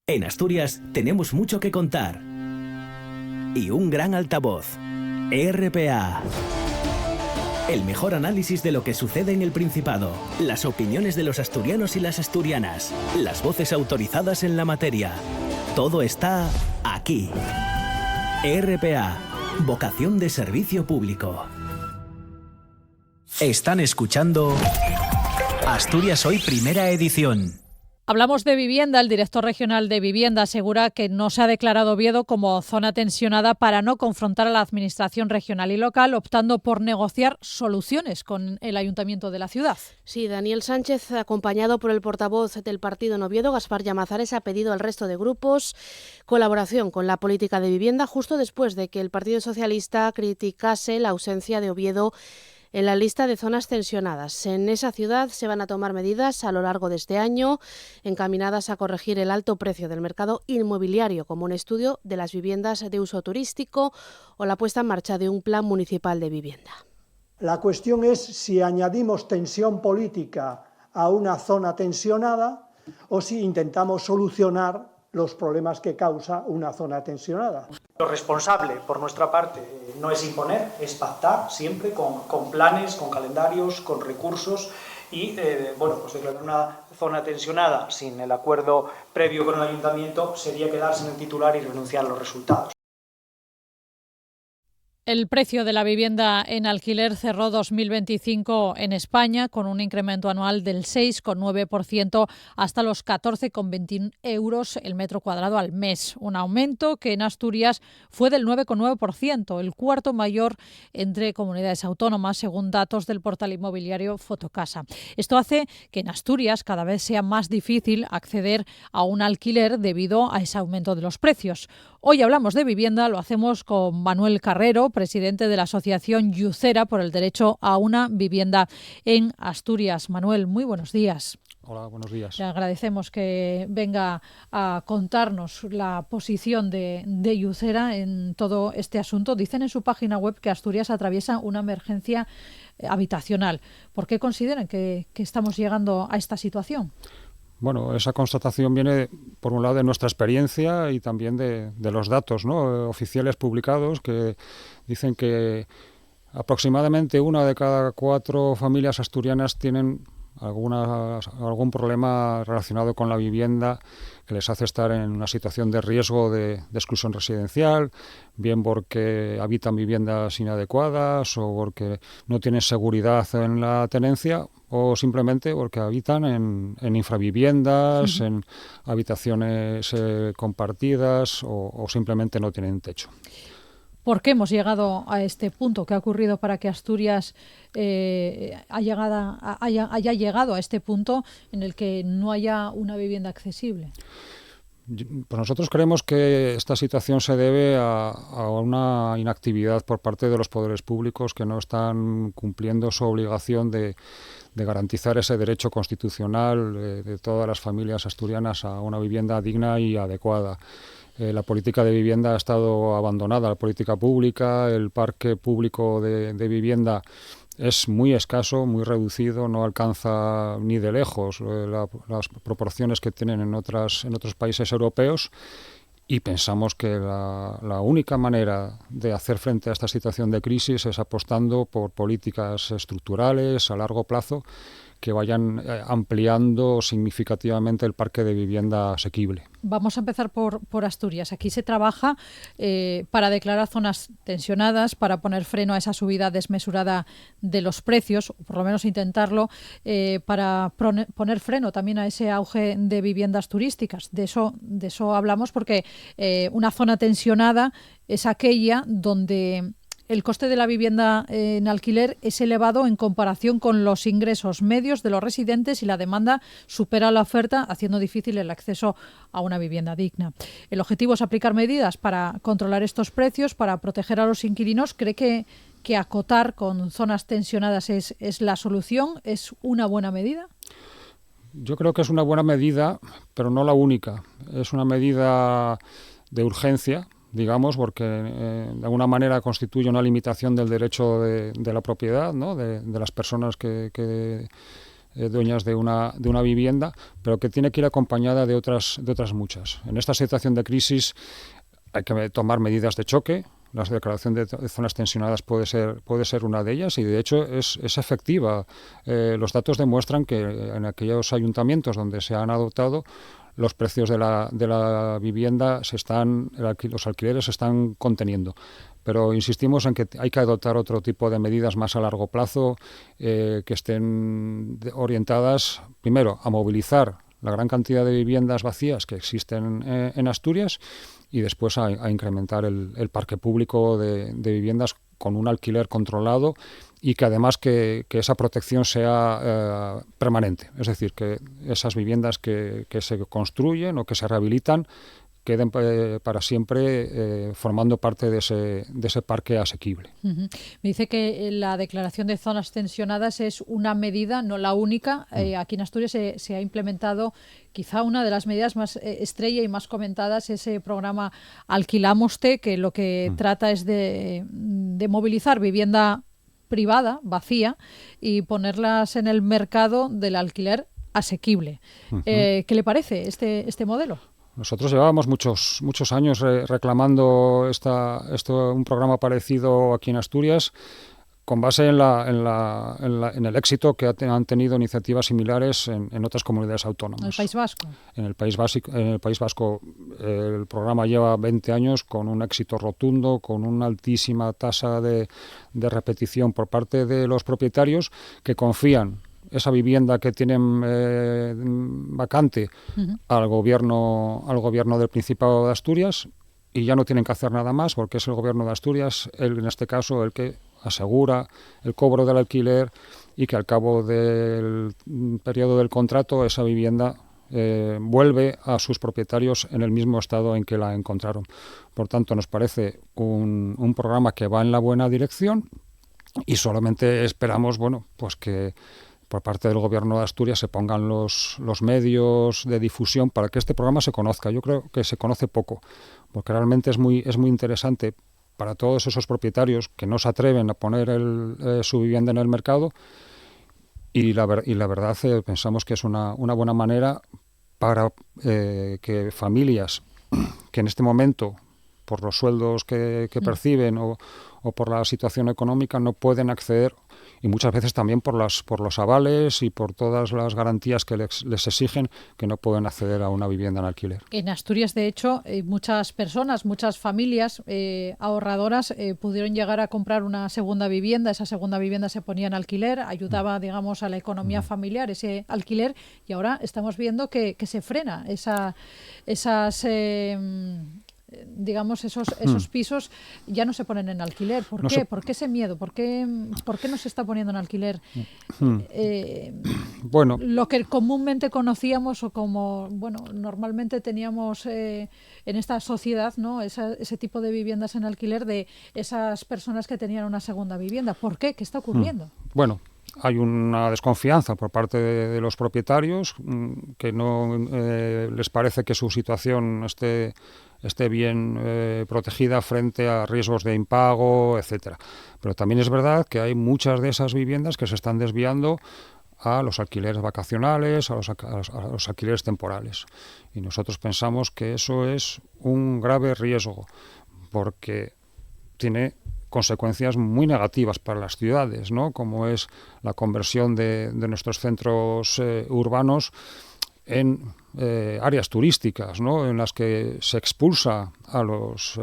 En Asturias tenemos mucho que contar. Y un gran altavoz. RPA. El mejor análisis de lo que sucede en el Principado, las opiniones de los asturianos y las asturianas, las voces autorizadas en la materia. Todo está aquí. RPA, vocación de servicio público. Están escuchando Asturias Hoy, primera edición. Hablamos de vivienda. El director regional de Vivienda asegura que no se ha declarado Oviedo como zona tensionada para no confrontar a la administración regional y local, optando por negociar soluciones con el ayuntamiento de la ciudad. Sí, Daniel Sánchez, acompañado por el portavoz del partido en Oviedo, Gaspar Llamazares, ha pedido al resto de grupos colaboración con la política de vivienda justo después de que el Partido Socialista criticase la ausencia de Oviedo en la lista de zonas tensionadas. En esa ciudad se van a tomar medidas a lo largo de este año encaminadas a corregir el alto precio del mercado inmobiliario, como un estudio de las viviendas de uso turístico o la puesta en marcha de un plan municipal de vivienda. La cuestión es si añadimos tensión política a una zona tensionada o si intentamos solucionar los problemas que causa una zona tensionada. Lo responsable, por nuestra parte, no es imponer, es pactar siempre con planes, con calendarios, con recursos y pues declarar una zona tensionada sin el acuerdo previo con el ayuntamiento sería quedarse en el titular y renunciar a los resultados. El precio de la vivienda en alquiler cerró 2025 en España con un incremento anual del 6,9% hasta los 14,21 euros el metro cuadrado al mes. Un aumento que en Asturias fue del 9,9%, el cuarto mayor entre comunidades autónomas, según datos del portal inmobiliario Fotocasa. Esto hace que en Asturias cada vez sea más difícil acceder a un alquiler debido a ese aumento de los precios. Hoy hablamos de vivienda, lo hacemos con Manuel Carrero, presidente de la asociación Yucera por el derecho a una vivienda en Asturias. Manuel, muy buenos días. Hola, buenos días. Le agradecemos que venga a contarnos la posición de Yucera en todo este asunto. Dicen en su página web que Asturias atraviesa una emergencia habitacional. ¿Por qué consideran que estamos llegando a esta situación? Bueno, esa constatación viene, por un lado, de nuestra experiencia y también de los datos, ¿no?, oficiales publicados, que dicen que aproximadamente 1 de cada 4 familias asturianas tienen algún problema relacionado con la vivienda que les hace estar en una situación de riesgo de exclusión residencial, bien porque habitan viviendas inadecuadas o porque no tienen seguridad en la tenencia, o simplemente porque habitan en infraviviendas, en habitaciones compartidas o simplemente no tienen techo. ¿Por qué hemos llegado a este punto? ¿Qué ha ocurrido para que Asturias haya llegado a este punto en el que no haya una vivienda accesible? Pues nosotros creemos que esta situación se debe a una inactividad por parte de los poderes públicos que no están cumpliendo su obligación de garantizar ese derecho constitucional de todas las familias asturianas a una vivienda digna y adecuada. La política de vivienda ha estado abandonada, la política pública, el parque público de vivienda es muy escaso, muy reducido, no alcanza ni de lejos las proporciones que tienen en otros países europeos, y pensamos que la única manera de hacer frente a esta situación de crisis es apostando por políticas estructurales a largo plazo que vayan ampliando significativamente el parque de vivienda asequible. Vamos a empezar por Asturias. Aquí se trabaja para declarar zonas tensionadas, para poner freno a esa subida desmesurada de los precios, o por lo menos intentarlo, para poner freno también a ese auge de viviendas turísticas. De eso hablamos porque una zona tensionada es aquella donde el coste de la vivienda en alquiler es elevado en comparación con los ingresos medios de los residentes y la demanda supera la oferta, haciendo difícil el acceso a una vivienda digna. El objetivo es aplicar medidas para controlar estos precios, para proteger a los inquilinos. ¿Cree que acotar con zonas tensionadas es la solución? ¿Es una buena medida? Yo creo que es una buena medida, pero no la única. Es una medida de urgencia, digamos, porque de alguna manera constituye una limitación del derecho de la propiedad, ¿no?, de las personas que dueñas de una vivienda, pero que tiene que ir acompañada de otras muchas. En esta situación de crisis hay que tomar medidas de choque. La declaración de zonas tensionadas puede ser una de ellas, y de hecho es efectiva. Los datos demuestran que en aquellos ayuntamientos donde se han adoptado, los precios de la vivienda los alquileres se están conteniendo. Pero insistimos en que hay que adoptar otro tipo de medidas más a largo plazo, que estén orientadas, primero, a movilizar la gran cantidad de viviendas vacías que existen en Asturias, y después a incrementar el parque público de viviendas con un alquiler controlado, y que además que esa protección sea permanente. Es decir, que esas viviendas que se construyen o que se rehabilitan queden para siempre formando parte de ese parque asequible. Me dice que la declaración de zonas tensionadas es una medida, no la única. Aquí en Asturias se ha implementado quizá una de las medidas más estrella y más comentadas, ese programa Alquilamoste, que lo que trata es de movilizar vivienda privada, vacía, y ponerlas en el mercado del alquiler asequible. ¿Qué le parece este modelo? Nosotros llevábamos muchos años reclamando un programa parecido aquí en Asturias, con base en el éxito que han tenido iniciativas similares en otras comunidades autónomas. ¿En el País Vasco? En el País Vasco el programa lleva 20 años con un éxito rotundo, con una altísima tasa de repetición por parte de los propietarios, que confían esa vivienda que tienen vacante al gobierno del Principado de Asturias, y ya no tienen que hacer nada más, porque es el gobierno de Asturias, en este caso, el que asegura el cobro del alquiler, y que al cabo del periodo del contrato esa vivienda vuelve a sus propietarios en el mismo estado en que la encontraron. Por tanto, nos parece un programa que va en la buena dirección y solamente esperamos, bueno, pues que por parte del Gobierno de Asturias se pongan los medios de difusión para que este programa se conozca. Yo creo que se conoce poco, porque realmente es muy interesante para todos esos propietarios que no se atreven a poner su vivienda en el mercado y la verdad pensamos que es una buena manera para que familias que en este momento, por los sueldos que perciben o por la situación económica, no pueden acceder, y muchas veces también por los avales y por todas las garantías que les exigen, que no pueden acceder a una vivienda en alquiler. En Asturias, de hecho, muchas personas, muchas familias ahorradoras pudieron llegar a comprar una segunda vivienda. Esa segunda vivienda se ponía en alquiler, ayudaba, digamos, a la economía familiar ese alquiler, y ahora estamos viendo que se frena esas digamos, esos pisos ya no se ponen en alquiler. ¿Por qué? ¿Por qué ese miedo? ¿Por qué no se está poniendo en alquiler? Bueno, lo que comúnmente conocíamos o como, bueno, normalmente teníamos en esta sociedad, ¿no? Ese tipo de viviendas en alquiler de esas personas que tenían una segunda vivienda. ¿Por qué? ¿Qué está ocurriendo? Bueno, hay una desconfianza por parte de los propietarios que no les parece que su situación esté bien protegida frente a riesgos de impago, etcétera. Pero también es verdad que hay muchas de esas viviendas que se están desviando a los alquileres vacacionales, a los alquileres temporales. Y nosotros pensamos que eso es un grave riesgo, porque tiene consecuencias muy negativas para las ciudades, ¿no? Como es la conversión de nuestros centros urbanos en áreas turísticas, ¿no? En las que se expulsa a los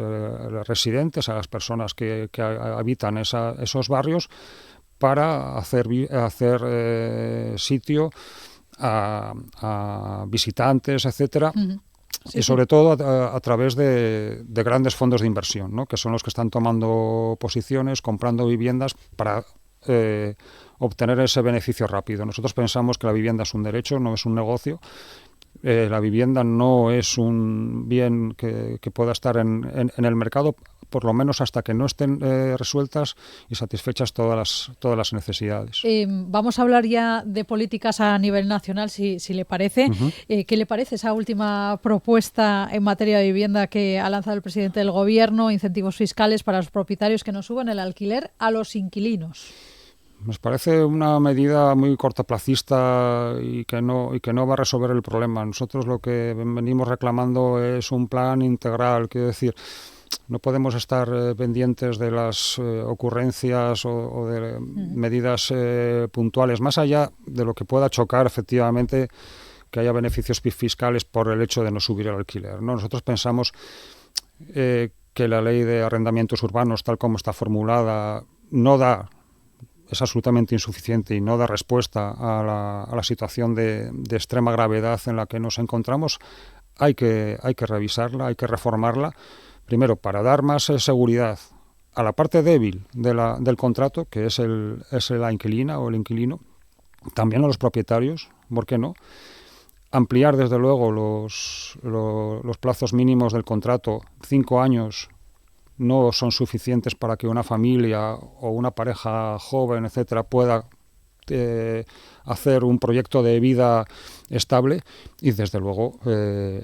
residentes, a las personas que habitan esos barrios, para hacer sitio a visitantes, etcétera. Sí, y sobre todo a través de grandes fondos de inversión, ¿no? Que son los que están tomando posiciones, comprando viviendas para obtener ese beneficio rápido. Nosotros pensamos que la vivienda es un derecho, no es un negocio. La vivienda no es un bien que pueda estar en el mercado, por lo menos hasta que no estén resueltas y satisfechas todas las necesidades. Vamos a hablar ya de políticas a nivel nacional, si le parece. ¿Qué le parece esa última propuesta en materia de vivienda que ha lanzado el presidente del Gobierno, incentivos fiscales para los propietarios que no suban el alquiler a los inquilinos? Nos parece una medida muy cortoplacista y que no va a resolver el problema. Nosotros lo que venimos reclamando es un plan integral, quiero decir, no podemos estar pendientes de las ocurrencias o de medidas puntuales, más allá de lo que pueda chocar efectivamente que haya beneficios fiscales por el hecho de no subir el alquiler, ¿no? Nosotros pensamos que la ley de arrendamientos urbanos, tal como está formulada, es absolutamente insuficiente y no da respuesta a la situación de extrema gravedad en la que nos encontramos. Hay que revisarla, hay que reformarla, primero para dar más seguridad a la parte débil del contrato, que es la inquilina o el inquilino, también a los propietarios, ¿por qué no? Ampliar desde luego los plazos mínimos del contrato. 5 años no son suficientes para que una familia o una pareja joven, etcétera, pueda hacer un proyecto de vida estable, y desde luego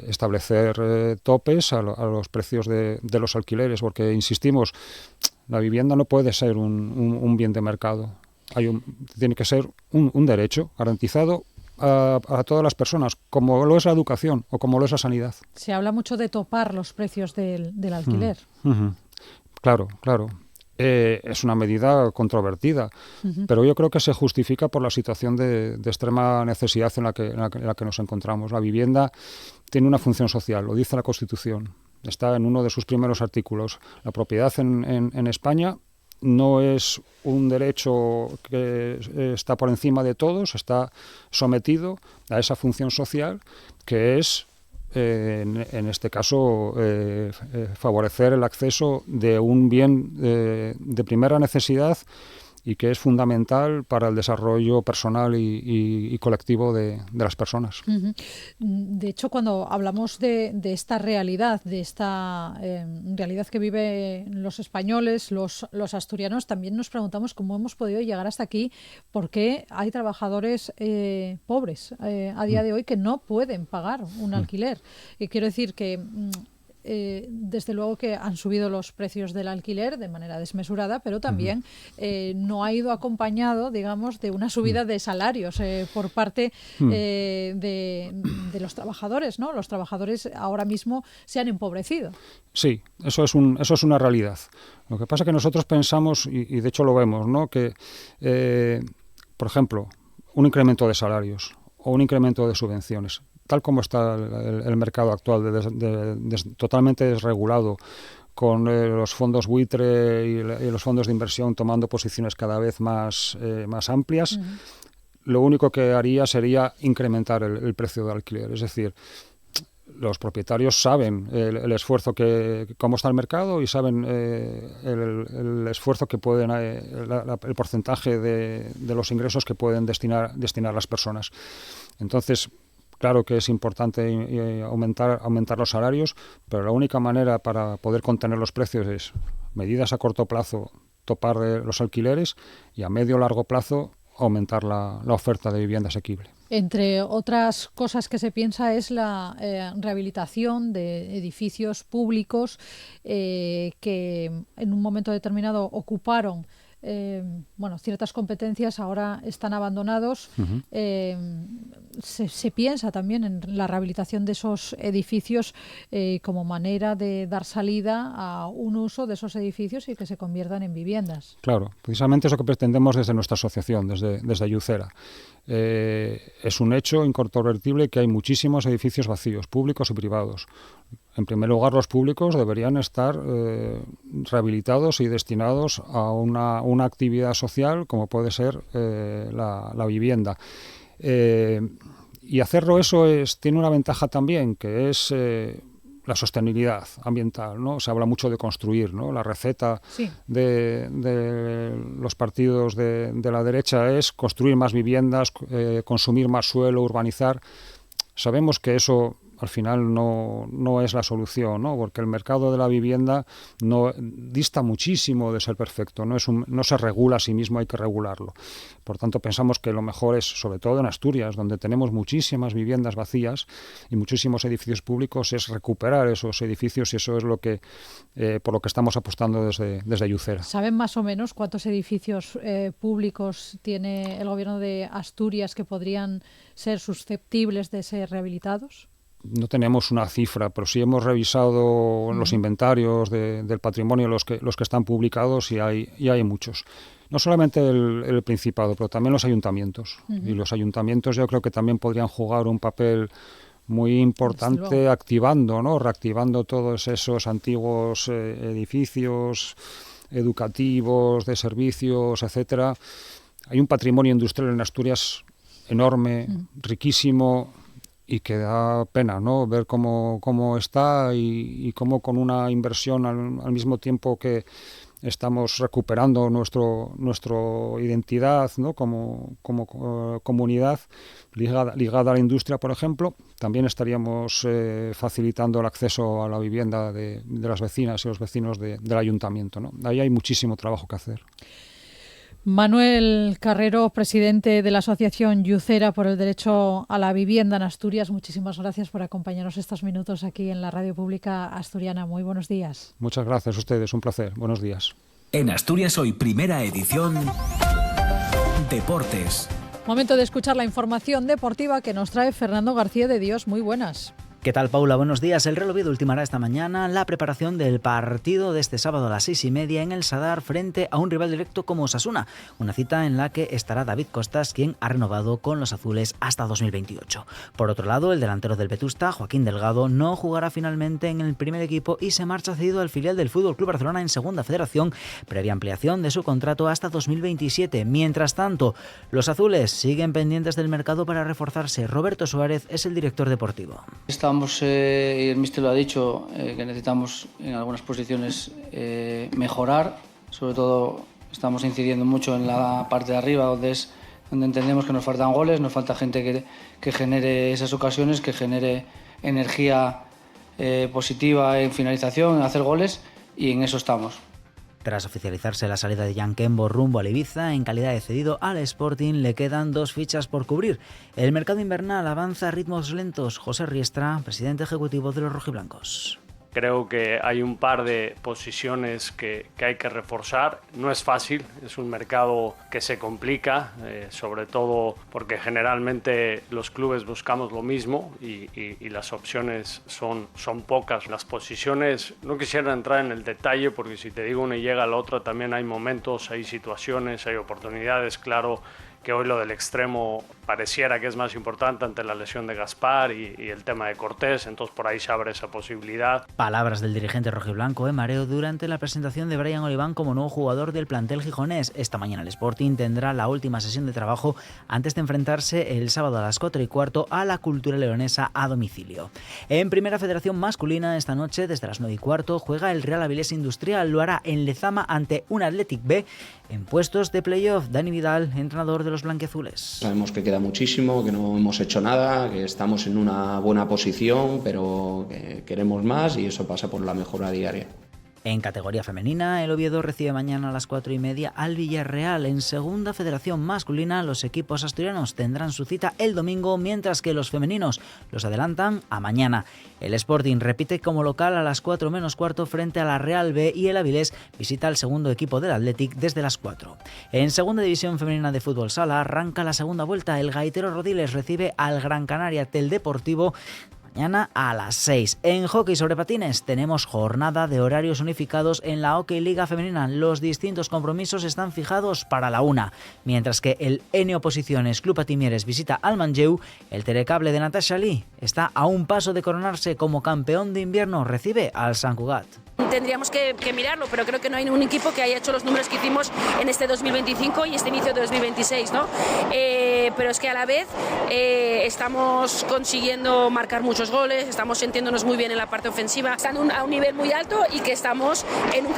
establecer topes a los precios de los alquileres, porque insistimos, la vivienda no puede ser un bien de mercado. Tiene que ser un derecho garantizado a todas las personas, como lo es la educación o como lo es la sanidad. Se habla mucho de topar los precios del alquiler. Claro. Es una medida controvertida, pero yo creo que se justifica por la situación de extrema necesidad en la que nos encontramos. La vivienda tiene una función social, lo dice la Constitución, está en uno de sus primeros artículos. La propiedad en España no es un derecho que está por encima de todos, está sometido a esa función social que es, en este caso, favorecer el acceso de un bien de primera necesidad y que es fundamental para el desarrollo personal y colectivo de las personas. De hecho, cuando hablamos de esta realidad, de esta realidad que viven los españoles, los asturianos, también nos preguntamos cómo hemos podido llegar hasta aquí, porque hay trabajadores pobres a día de hoy que no pueden pagar un alquiler. Y quiero decir que desde luego que han subido los precios del alquiler de manera desmesurada, pero también no ha ido acompañado, digamos, de una subida de salarios por parte de los trabajadores, ¿no? Los trabajadores ahora mismo se han empobrecido. Sí, eso es una realidad. Lo que pasa es que nosotros pensamos, y de hecho lo vemos, ¿no? Que, por ejemplo, un incremento de salarios o un incremento de subvenciones, tal como está el mercado actual, totalmente desregulado, con los fondos buitre y los fondos de inversión tomando posiciones cada vez más amplias, lo único que haría sería incrementar el precio del alquiler. Es decir, los propietarios saben el esfuerzo cómo está el mercado y saben el esfuerzo que pueden, el porcentaje de los ingresos que pueden destinar las personas. Entonces, claro que es importante aumentar los salarios, pero la única manera para poder contener los precios es medidas a corto plazo, topar los alquileres, y a medio o largo plazo aumentar la oferta de vivienda asequible. Entre otras cosas que se piensa es la rehabilitación de edificios públicos que en un momento determinado ocuparon ciertas competencias, ahora están abandonados. Se piensa también en la rehabilitación de esos edificios como manera de dar salida a un uso de esos edificios y que se conviertan en viviendas. Claro, precisamente es lo que pretendemos desde nuestra asociación, desde Ayucera. Es un hecho incontrovertible que hay muchísimos edificios vacíos, públicos y privados. En primer lugar, los públicos deberían estar rehabilitados y destinados a una actividad social como puede ser la vivienda. Y hacerlo eso tiene una ventaja también, que es la sostenibilidad ambiental, ¿no? Se habla mucho de construir, ¿no? La receta de los partidos de la derecha es construir más viviendas, consumir más suelo, urbanizar. Sabemos que eso al final no es la solución, ¿no? Porque el mercado de la vivienda dista muchísimo de ser perfecto, no se regula a sí mismo, hay que regularlo. Por tanto, pensamos que lo mejor es, sobre todo en Asturias, donde tenemos muchísimas viviendas vacías y muchísimos edificios públicos, es recuperar esos edificios, y eso es por lo que estamos apostando desde Ayucera. ¿Saben más o menos cuántos edificios públicos tiene el Gobierno de Asturias que podrían ser susceptibles de ser rehabilitados? No tenemos una cifra, pero sí hemos revisado los inventarios del patrimonio, los que están publicados, y hay muchos. No solamente el Principado, pero también los ayuntamientos. Y los ayuntamientos yo creo que también podrían jugar un papel muy importante reactivando todos esos antiguos edificios educativos, de servicios, etcétera. Hay un patrimonio industrial en Asturias enorme, riquísimo, y que da pena, ¿no? Ver cómo está y cómo con una inversión al mismo tiempo que estamos recuperando nuestra identidad, ¿no? como comunidad ligada a la industria, por ejemplo, también estaríamos facilitando el acceso a la vivienda de las vecinas y los vecinos del ayuntamiento, ¿no? Ahí hay muchísimo trabajo que hacer. Manuel Carrero, presidente de la Asociación Ayucera por el Derecho a la Vivienda en Asturias, muchísimas gracias por acompañarnos estos minutos aquí en la Radio Pública Asturiana. Muy buenos días. Muchas gracias a ustedes, un placer. Buenos días. En Asturias Hoy, primera edición, Deportes. Momento de escuchar la información deportiva que nos trae Fernando García de Dios. Muy buenas. ¿Qué tal, Paula? Buenos días. El Real Oviedo ultimará esta mañana la preparación del partido de este sábado a las 6:30 en el Sadar frente a un rival directo como Osasuna. Una cita en la que estará David Costas, quien ha renovado con los azules hasta 2028. Por otro lado, el delantero del Vetusta, Joaquín Delgado, no jugará finalmente en el primer equipo y se marcha cedido al filial del FC Barcelona en Segunda Federación, previa ampliación de su contrato hasta 2027. Mientras tanto, los azules siguen pendientes del mercado para reforzarse. Roberto Suárez es el director deportivo. Y el míster lo ha dicho, que necesitamos en algunas posiciones mejorar, sobre todo Estamos incidiendo mucho en la parte de arriba, donde entendemos que nos faltan goles, nos falta gente que genere esas ocasiones, que genere energía positiva en finalización, en hacer goles, y en eso estamos. Tras oficializarse la salida de Jan Kembo rumbo al Ibiza, en calidad de cedido al Sporting, le quedan 2 fichas por cubrir. El mercado invernal avanza a ritmos lentos. José Riestra, presidente ejecutivo de los rojiblancos. Creo que hay un par de posiciones que hay que reforzar. No es fácil, es un mercado que se complica, sobre todo porque generalmente los clubes buscamos lo mismo y las opciones son pocas. Las posiciones, no quisiera entrar en el detalle porque si te digo una y llega la otra, también hay momentos, hay situaciones, hay oportunidades, claro. Que hoy lo del extremo pareciera que es más importante ante la lesión de Gaspar y el tema de Cortés, entonces por ahí se abre esa posibilidad. Palabras del dirigente rojiblanco en mareo durante la presentación de Brian Oliván como nuevo jugador del plantel gijonés. Esta mañana el Sporting tendrá la última sesión de trabajo antes de enfrentarse el sábado a las 4:15 a la Cultura Leonesa a domicilio. En Primera Federación masculina, esta noche desde las 9:15 juega el Real Avilés Industrial. Lo hará en Lezama ante un Athletic B en puestos de playoff. Dani Vidal, entrenador de los blanquiazules. Sabemos que queda muchísimo, que no hemos hecho nada, que estamos en una buena posición, pero que queremos más y eso pasa por la mejora diaria. En categoría femenina, el Oviedo recibe mañana a las 4:30 al Villarreal. En Segunda Federación masculina, los equipos asturianos tendrán su cita el domingo, mientras que los femeninos los adelantan a mañana. El Sporting repite como local a las 4:15 frente a la Real B y el Avilés visita al segundo equipo del Athletic desde las 4. En Segunda División Femenina de Fútbol Sala arranca la segunda vuelta. El Gaitero Rodiles recibe al Gran Canaria Tel Deportivo mañana a las 6. En hockey sobre patines tenemos jornada de horarios unificados en la Hockey Liga Femenina. Los distintos compromisos están fijados para la 1. Mientras que el Ene Oposiciones Club Patimieres visita al Manlleu, el Telecable de Natasha Lee está a un paso de coronarse como campeón de invierno. Recibe al Sant Cugat. Tendríamos que mirarlo, pero creo que no hay ningún equipo que haya hecho los números que hicimos en este 2025 y este inicio de 2026, ¿no? Pero es que a la vez estamos consiguiendo marcar muchos goles, estamos sintiéndonos muy bien en la parte ofensiva, estando a un nivel muy alto y que estamos en el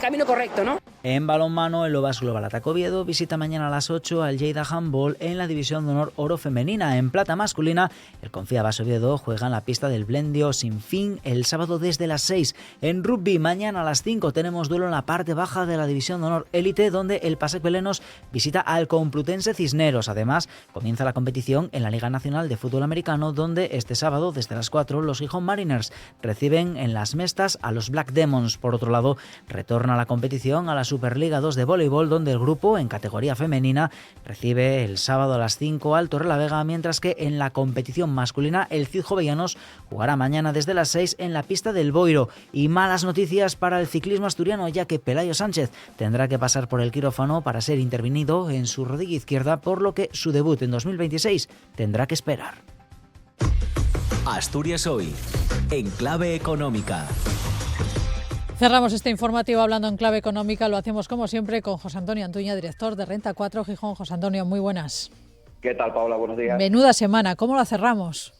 camino correcto, ¿no? En balonmano, el Lobas Global Ataco Oviedo visita mañana a las 8 al Lleida Handball en la División de Honor Oro Femenina. En plata masculina, el Confiabas Oviedo juega en la pista del Blendio Sin Fin el sábado desde las 6. En rugby, mañana a las 5 tenemos duelo en la parte baja de la División de Honor Élite, donde el Pasec Belenos visita al Complutense Cisneros. Además, comienza la competición en la Liga Nacional de Fútbol Americano, donde este sábado desde las 4 los Gijón Mariners reciben en las Mestas a los Black Demons. Por otro lado, retorna la competición a la Superliga 2 de voleibol, donde el grupo en categoría femenina recibe el sábado a las 5 al Torrelavega, mientras que en la competición masculina el Cid Jovellanos jugará mañana desde las 6 en la pista del Boiro. Y malas noticias para el ciclismo asturiano, ya que Pelayo Sánchez tendrá que pasar por el quirófano para ser intervenido en su rodilla izquierda, por lo que su debut en 2026 tendrá que esperar. Asturias Hoy, en clave económica. Cerramos este informativo hablando en clave económica. Lo hacemos como siempre con José Antonio Antuña, director de Renta 4 Gijón. José Antonio, muy buenas. ¿Qué tal, Paula? Buenos días. Menuda semana, ¿cómo la cerramos?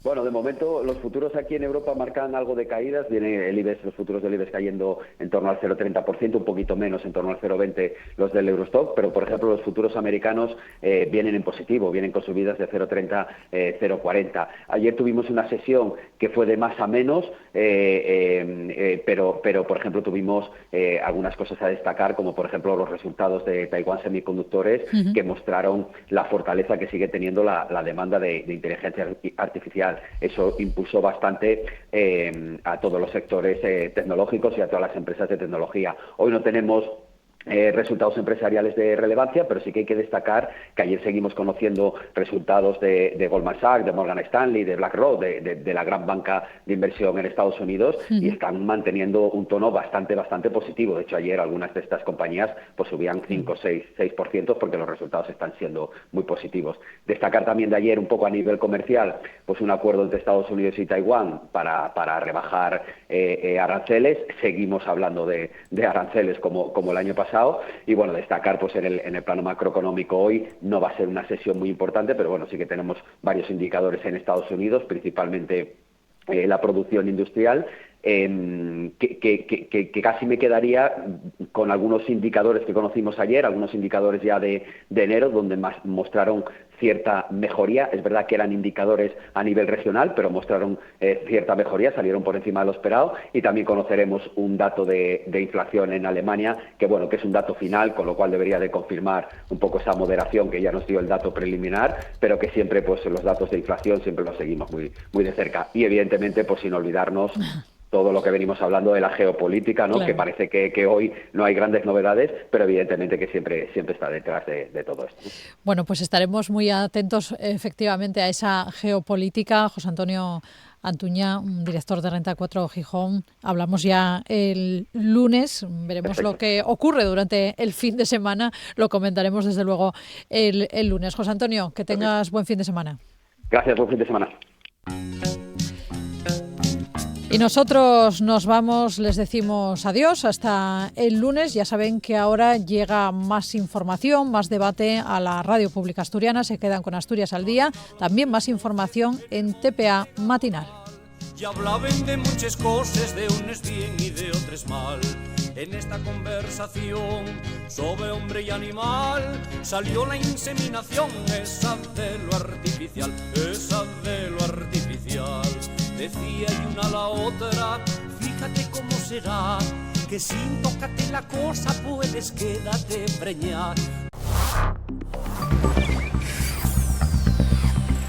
Bueno, de momento los futuros aquí en Europa marcan algo de caídas. Viene el IBEX, los futuros del IBEX cayendo en torno al 0,30%, un poquito menos, en torno al 0,20% los del Eurostock, pero por ejemplo los futuros americanos vienen en positivo, vienen con subidas de 0,30, 0,40. Ayer tuvimos una sesión que fue de más a menos, pero por ejemplo tuvimos algunas cosas a destacar, como por ejemplo los resultados de Taiwan Semiconductores, que mostraron la fortaleza que sigue teniendo la demanda de inteligencia artificial. Eso impulsó bastante a todos los sectores tecnológicos y a todas las empresas de tecnología. Hoy no tenemos resultados empresariales de relevancia, pero sí que hay que destacar que ayer seguimos conociendo resultados de Goldman Sachs, de Morgan Stanley, de BlackRock, de la gran banca de inversión en Estados Unidos, y están manteniendo un tono bastante positivo. De hecho, ayer algunas de estas compañías pues subían 5, 6% porque los resultados están siendo muy positivos. Destacar también de ayer un poco a nivel comercial, pues un acuerdo entre Estados Unidos y Taiwán para rebajar aranceles. Seguimos hablando de aranceles como el año pasado. Y bueno, destacar pues en el plano macroeconómico hoy no va a ser una sesión muy importante, pero bueno, sí que tenemos varios indicadores en Estados Unidos, principalmente la producción industrial, que casi me quedaría con algunos indicadores que conocimos ayer, algunos indicadores ya de enero, donde mostraron cierta mejoría. Es verdad que eran indicadores a nivel regional, pero mostraron cierta mejoría, salieron por encima de lo esperado, y también conoceremos un dato de inflación en Alemania, que bueno, que es un dato final, con lo cual debería de confirmar un poco esa moderación que ya nos dio el dato preliminar, pero que siempre pues los datos de inflación siempre los seguimos muy, muy de cerca. Y evidentemente, pues sin olvidarnos todo lo que venimos hablando de la geopolítica, ¿no? Claro. Que parece que hoy no hay grandes novedades, pero evidentemente que siempre está detrás de todo esto. Bueno, pues estaremos muy atentos efectivamente a esa geopolítica. José Antonio Antuña, director de Renta 4 Gijón. Hablamos ya el lunes, veremos Perfecto. Lo que ocurre durante el fin de semana, lo comentaremos desde luego el lunes. José Antonio, que tengas buen fin de semana. Gracias, buen fin de semana. Y nosotros nos vamos, les decimos adiós hasta el lunes. Ya saben que ahora llega más información, más debate a la Radio Pública Asturiana. Se quedan con Asturias al Día. También más información en TPA Matinal. Ya hablaban de muchas cosas, de unes bien y de otras mal. En esta conversación sobre hombre y animal salió la inseminación, esa de lo artificial, esa de lo artificial. Decía y una a la otra, fíjate cómo será, que sin tócate la cosa puedes quedarte preñar.